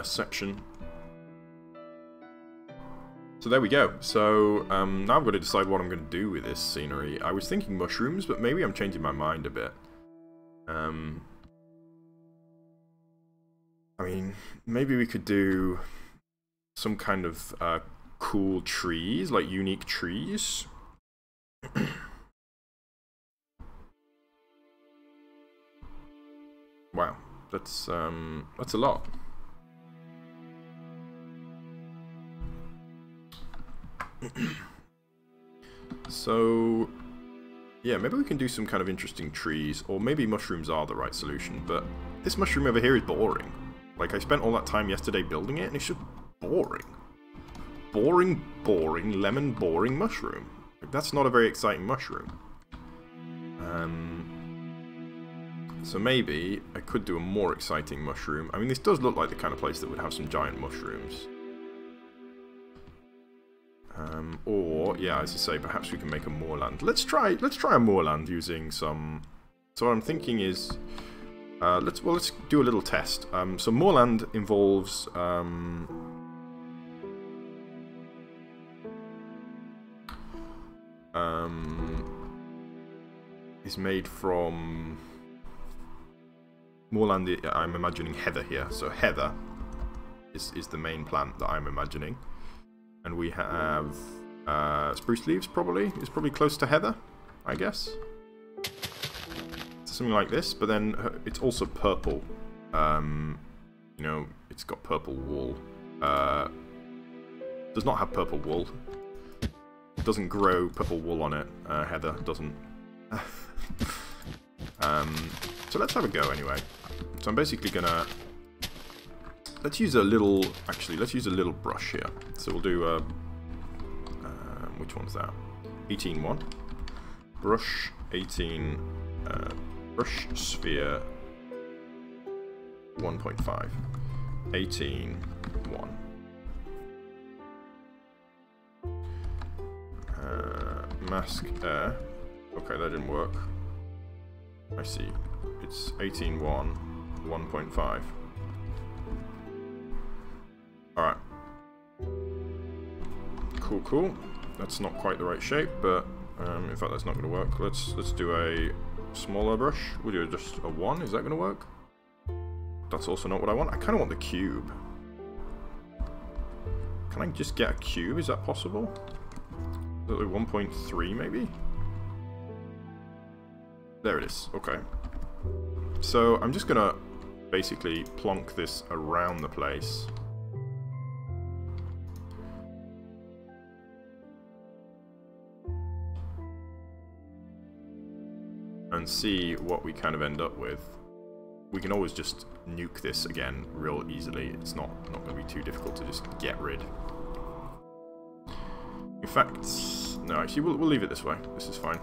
section. So there we go. So now I've got to decide what I'm going to do with this scenery. I was thinking mushrooms, but maybe I'm changing my mind a bit. I mean, maybe we could do some kind of cool trees, like unique trees. Wow, that's a lot. So, yeah, maybe we can do some kind of interesting trees, or maybe mushrooms are the right solution, but this mushroom over here is boring. Like, I spent all that time yesterday building it, and it's just boring. Boring, boring, lemon boring mushroom. Like, that's not a very exciting mushroom. So maybe I could do a more exciting mushroom. I mean, this does look like the kind of place that would have some giant mushrooms. Or, yeah, as I say, perhaps we can make a moorland. Let's try a moorland using some... So what I'm thinking is... let's do a little test. So moorland involves... is made from... Moorland, I'm imagining heather here. So heather is the main plant that I'm imagining. And we have spruce leaves, probably. It's probably close to heather, I guess. Something like this, but then it's also purple. You know, it's got purple wool. Does not have purple wool. Doesn't grow purple wool on it. Heather doesn't. So let's have a go anyway. So I'm basically gonna... Let's use a little... Actually, let's use a little brush here. So we'll do... which one's that? 18-1. Brush 18... brush sphere 1.5. 18-1. Mask air. Okay, that didn't work. I see. It's 18-1, 1.5. Alright. Cool, cool. That's not quite the right shape, but in fact that's not going to work. Let's do a smaller brush. We'll do just a 1. Is that going to work? That's also not what I want. I kind of want the cube. Can I just get a cube? Is that possible? Is that like 1.3 maybe? There it is. Okay. So I'm just gonna basically plonk this around the place. And see what we kind of end up with. We can always just nuke this again real easily. It's not going to be too difficult to just get rid. In fact, no, actually we'll leave it this way. This is fine.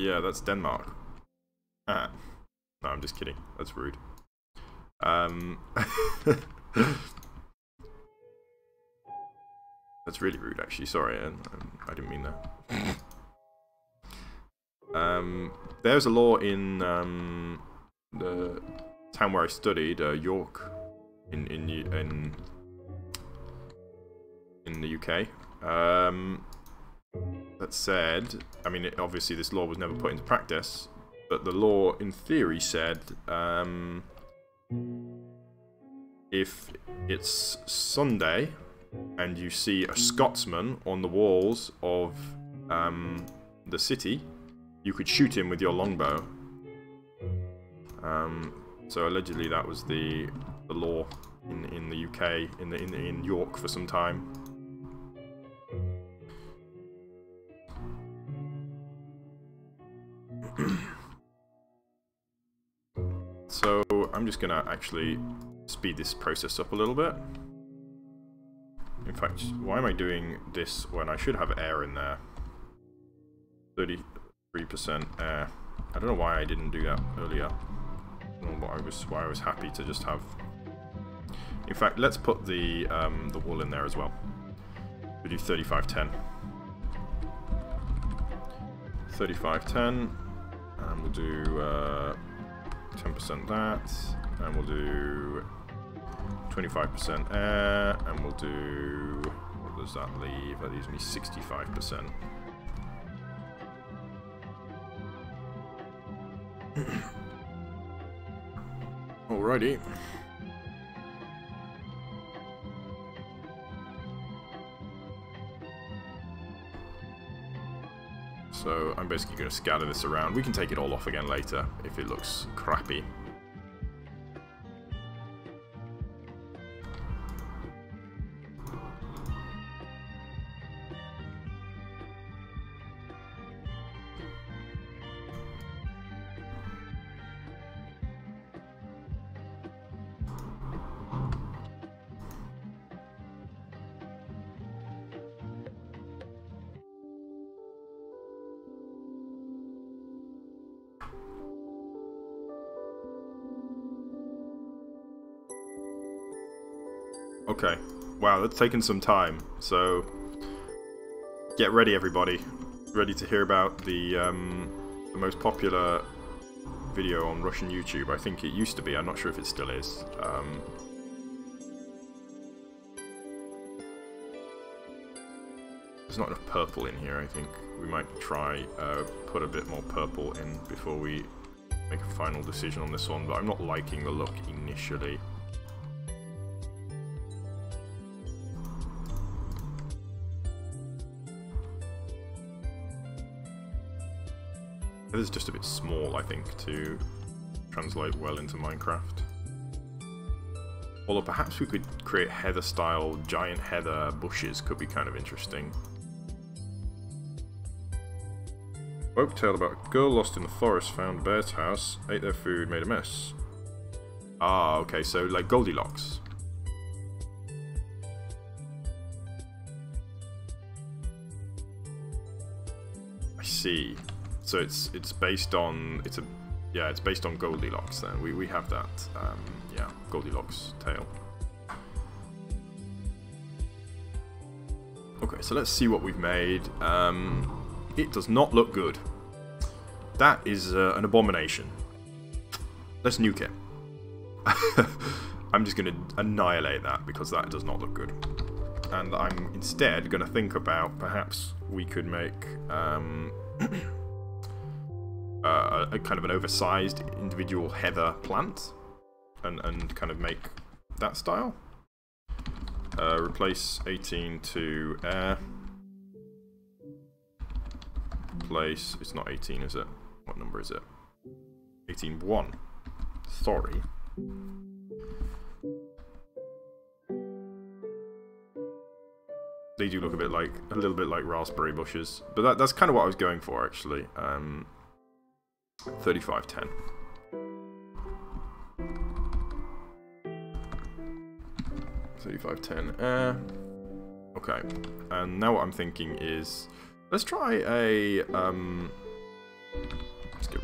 Yeah, that's Denmark. Ah. No, I'm just kidding. That's rude. That's really rude, actually. Sorry, I didn't mean that. There's a law in the town where I studied, York, in the UK. That said, I mean, obviously this law was never put into practice, but the law, in theory, said if it's Sunday and you see a Scotsman on the walls of the city, you could shoot him with your longbow. So allegedly that was the law in the UK, in York for some time. So I'm just gonna actually speed this process up a little bit. In fact, why am I doing this when I should have air in there? 33% air. I don't know why I didn't do that earlier. I don't know why I was happy to just have. In fact, let's put the wool in there as well. We do 3510. 3510, and we'll do 10% that, and we'll do 25% air, and we'll do, what does that leave? That leaves me 65%. Alrighty. So I'm basically going to scatter this around. We can take it all off again later if it looks crappy. Okay, wow, that's taken some time, so get ready everybody. Ready to hear about the most popular video on Russian YouTube. I think it used to be, I'm not sure if it still is. There's not enough purple in here, I think. We might try put a bit more purple in before we make a final decision on this one, but I'm not liking the look initially. It is just a bit small, I think, to translate well into Minecraft. Although perhaps we could create heather-style giant heather bushes, could be kind of interesting. Folk tale about a girl lost in the forest, found a bear's house, ate their food, made a mess. Ah, okay, so like Goldilocks. I see. So it's based on it's based on Goldilocks then. We have that yeah, Goldilocks tale. Okay, so let's see what we've made. It does not look good. That is an abomination. Let's nuke it. I'm just going to annihilate that because that does not look good. And I'm instead going to think about perhaps we could make a kind of an oversized individual heather plant and kind of make that style. Replace 18 to air. Place, it's not 18, is it? What number is it? 18.1. Sorry. They do look a little bit like raspberry bushes, but that's kind of what I was going for actually. 3510. Okay, and now what I'm thinking is let's try a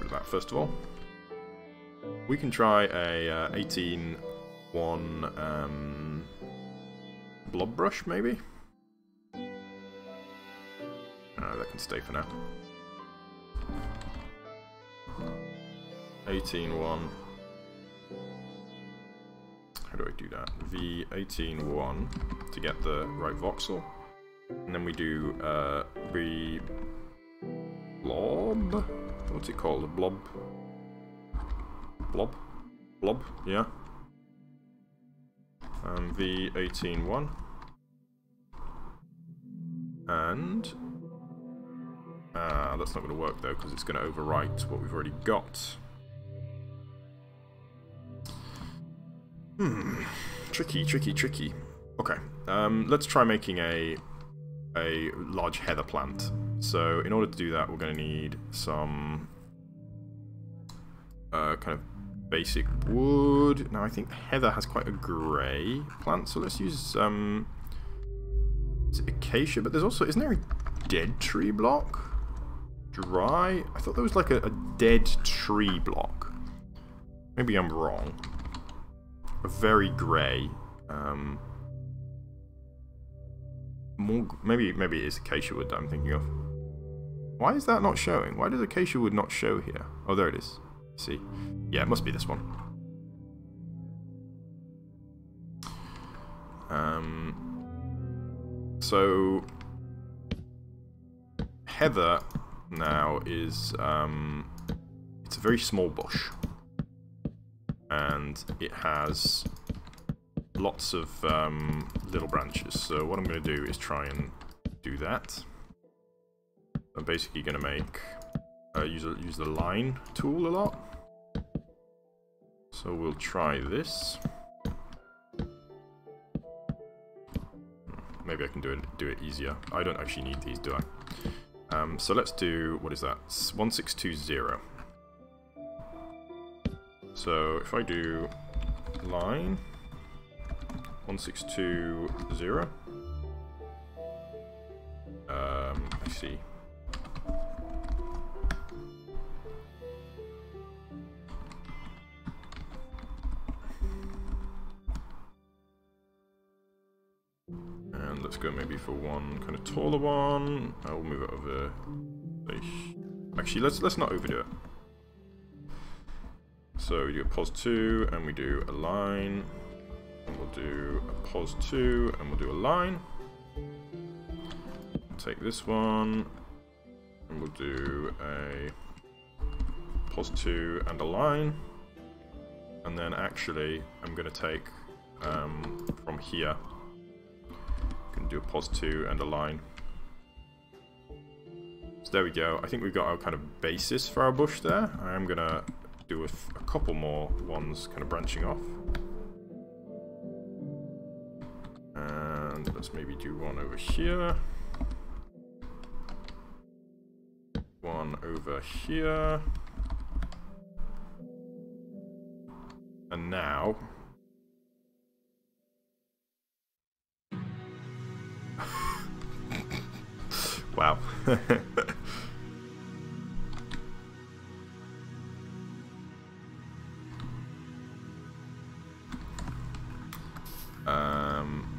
rid of that first of all. We can try a 18-1 blob brush, maybe? That can stay for now. 18-1. How do I do that? V18-1 to get the right voxel. And then we do blob? What's it called? A blob? Blob? Blob, yeah. V18-1. And that's not going to work though, because it's going to overwrite what we've already got. Tricky, tricky, tricky. Okay, let's try making a large heather plant. So in order to do that, we're going to need some kind of basic wood. Now I think heather has quite a grey plant, so let's use is it acacia? But there's also, isn't there a dead tree block? Dry? I thought there was like a dead tree block. Maybe I'm wrong. A very grey. More, maybe it is acacia wood that I'm thinking of. Why is that not showing? Why does acacia wood not show here? Oh, there it is. See? Yeah, it must be this one. So heather now is it's a very small bush, and it has lots of little branches. So what I'm going to do is try and do that. I'm basically going to make use the line tool a lot. So we'll try this. Maybe I can do it easier. I don't actually need these, do I? So let's do, what is that? 1620. So if I do line 1620, I see. And let's go maybe for one kind of taller one. I'll move it over. Actually, let's not overdo it. So we do a pos 2, and we do a line, and we'll do a pos 2, and we'll do a line. Take this one, and we'll do a pos 2 and a line. And then actually, I'm going to take from here, can do a pos 2 and a line. So there we go. I think we've got our kind of basis for our bush there. I am going to do a couple more ones kind of branching off. And let's maybe do one over here. One over here. And now... Wow.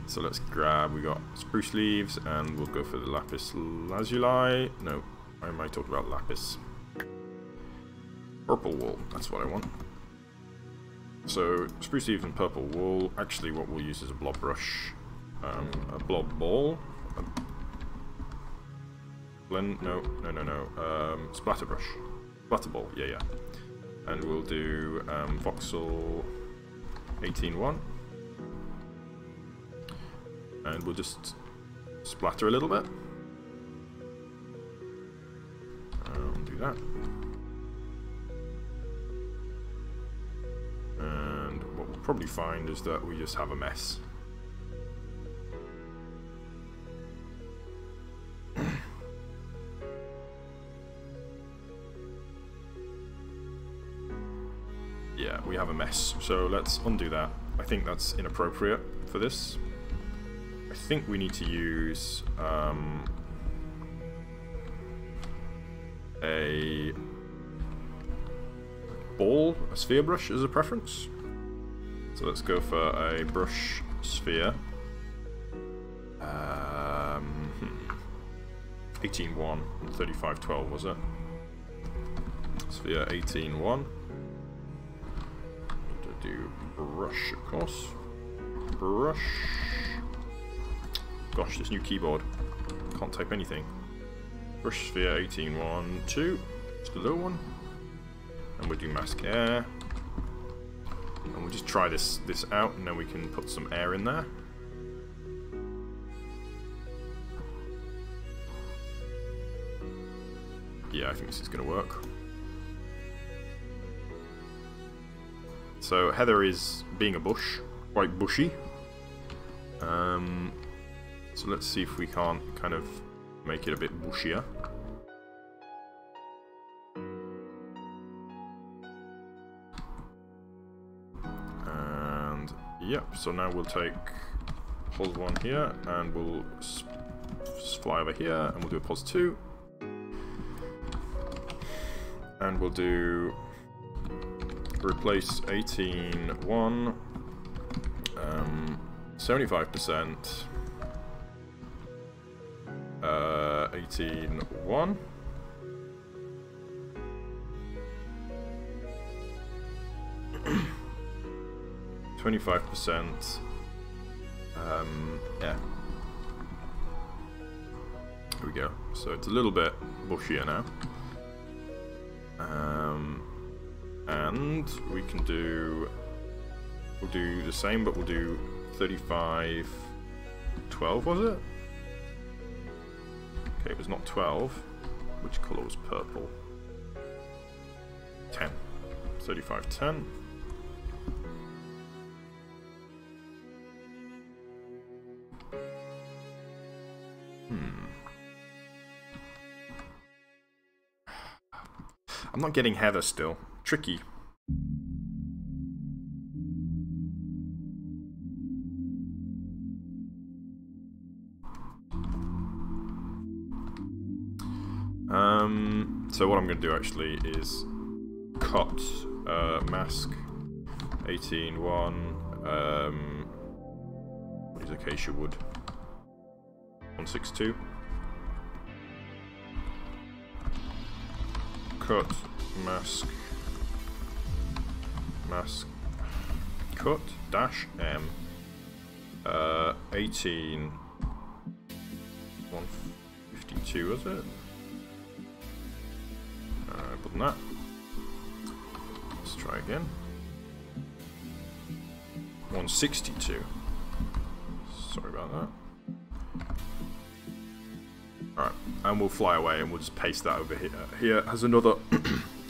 So let's grab, we got spruce leaves, and we'll go for the lapis lazuli. No, why am I talking about lapis? Purple wool, that's what I want. So spruce leaves and purple wool. Actually, what we'll use is a blob brush, a blob ball. Blend, no, splatter brush. Splatter ball, yeah. And we'll do voxel 18-1. And we'll just splatter a little bit. Do that. And what we'll probably find is that we just have a mess. Yeah, we have a mess. So let's undo that. I think that's inappropriate for this. I think we need to use ball, a sphere brush as a preference. So let's go for a brush sphere. 18-1 and 35-12 was it? Sphere 18-1. Do brush, of course. Brush. Gosh, this new keyboard. Can't type anything. Brush sphere 18-1, 2. Just a little one. And we'll do mask air. And we'll just try this out, and then we can put some air in there. Yeah, I think this is going to work. So Heather is being a bush, quite bushy. So let's see if we can't kind of make it a bit bushier. And yep, so now we'll take pos 1 here, and we'll fly over here, and we'll do a pos 2. And we'll do replace 18-1, 75%, 18-1, %, yeah. There we go. So it's a little bit bushier now. And we can do, we'll do the same, but we'll do 35-12, was it? Okay, it was not 12. Which colour was purple? 10. 35-10. I'm not getting Heather still. Tricky. So what I'm going to do actually is cut mask 18-1. What is acacia wood? 162. Cut mask cut dash M 18 152 was it? But that. Let's try again. 162. Sorry about that. Alright, and we'll fly away and we'll just paste that over here. Here has another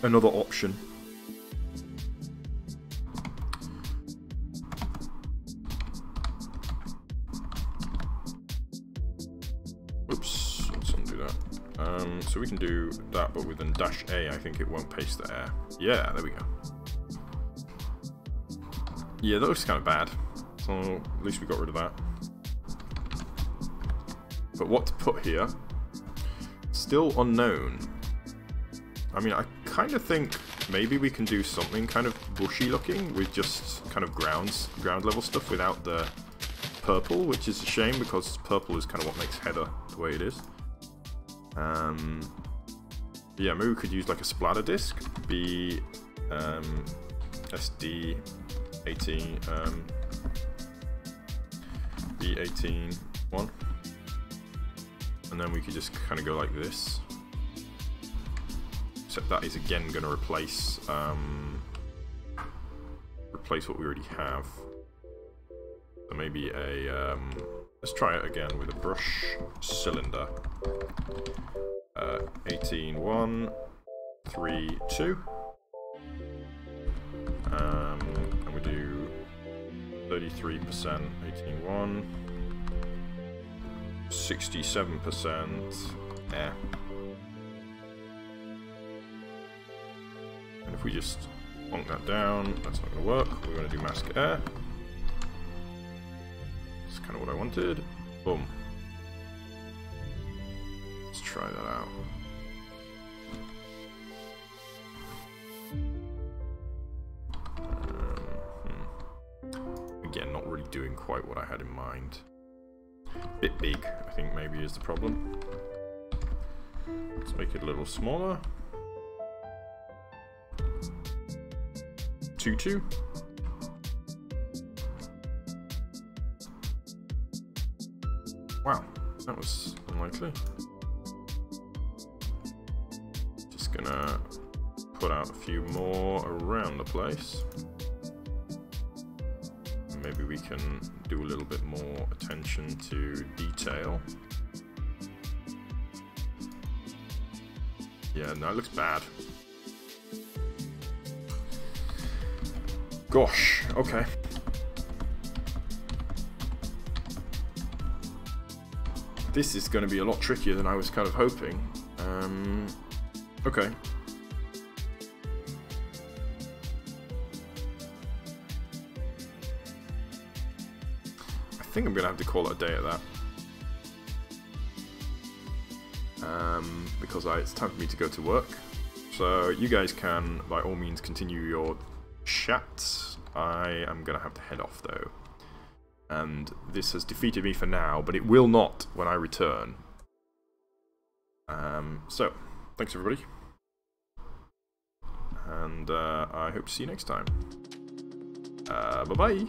another option. Oops, let's undo that. So we can do that, but with a dash A, I think it won't paste the air. Yeah, there we go. Yeah, that looks kind of bad. So at least we got rid of that. But what to put here? Still unknown. I mean, I kind of think maybe we can do something kind of bushy looking with just kind of ground level stuff without the purple, which is a shame because purple is kind of what makes Heather the way it is. Yeah, maybe we could use like a splatter disc, B SD 18 B18 1. And then we could just kind of go like this. Except that is again going to replace what we already have. So maybe a let's try it again with a brush cylinder. 18-1, 3-2. And we do 33%, 18-1. 67%, yeah. And if we just bonk that down, that's not going to work. We're going to do mask air. That's kind of what I wanted. Boom. Let's try that out. doing quite what I had in mind. Bit big, I think maybe is the problem. Let's make it a little smaller. 2-2. Wow, that was unlikely. Just gonna put out a few more around the place. Maybe we can do a little bit more attention to detail. Yeah, no, it looks bad. Gosh, okay. This is going to be a lot trickier than I was kind of hoping. Okay. I think I'm going to have to call it a day at that. Because it's time for me to go to work. So you guys can, by all means, continue your chats. I am going to have to head off, though. And this has defeated me for now, but it will not when I return. So, thanks everybody. And I hope to see you next time. Bye-bye.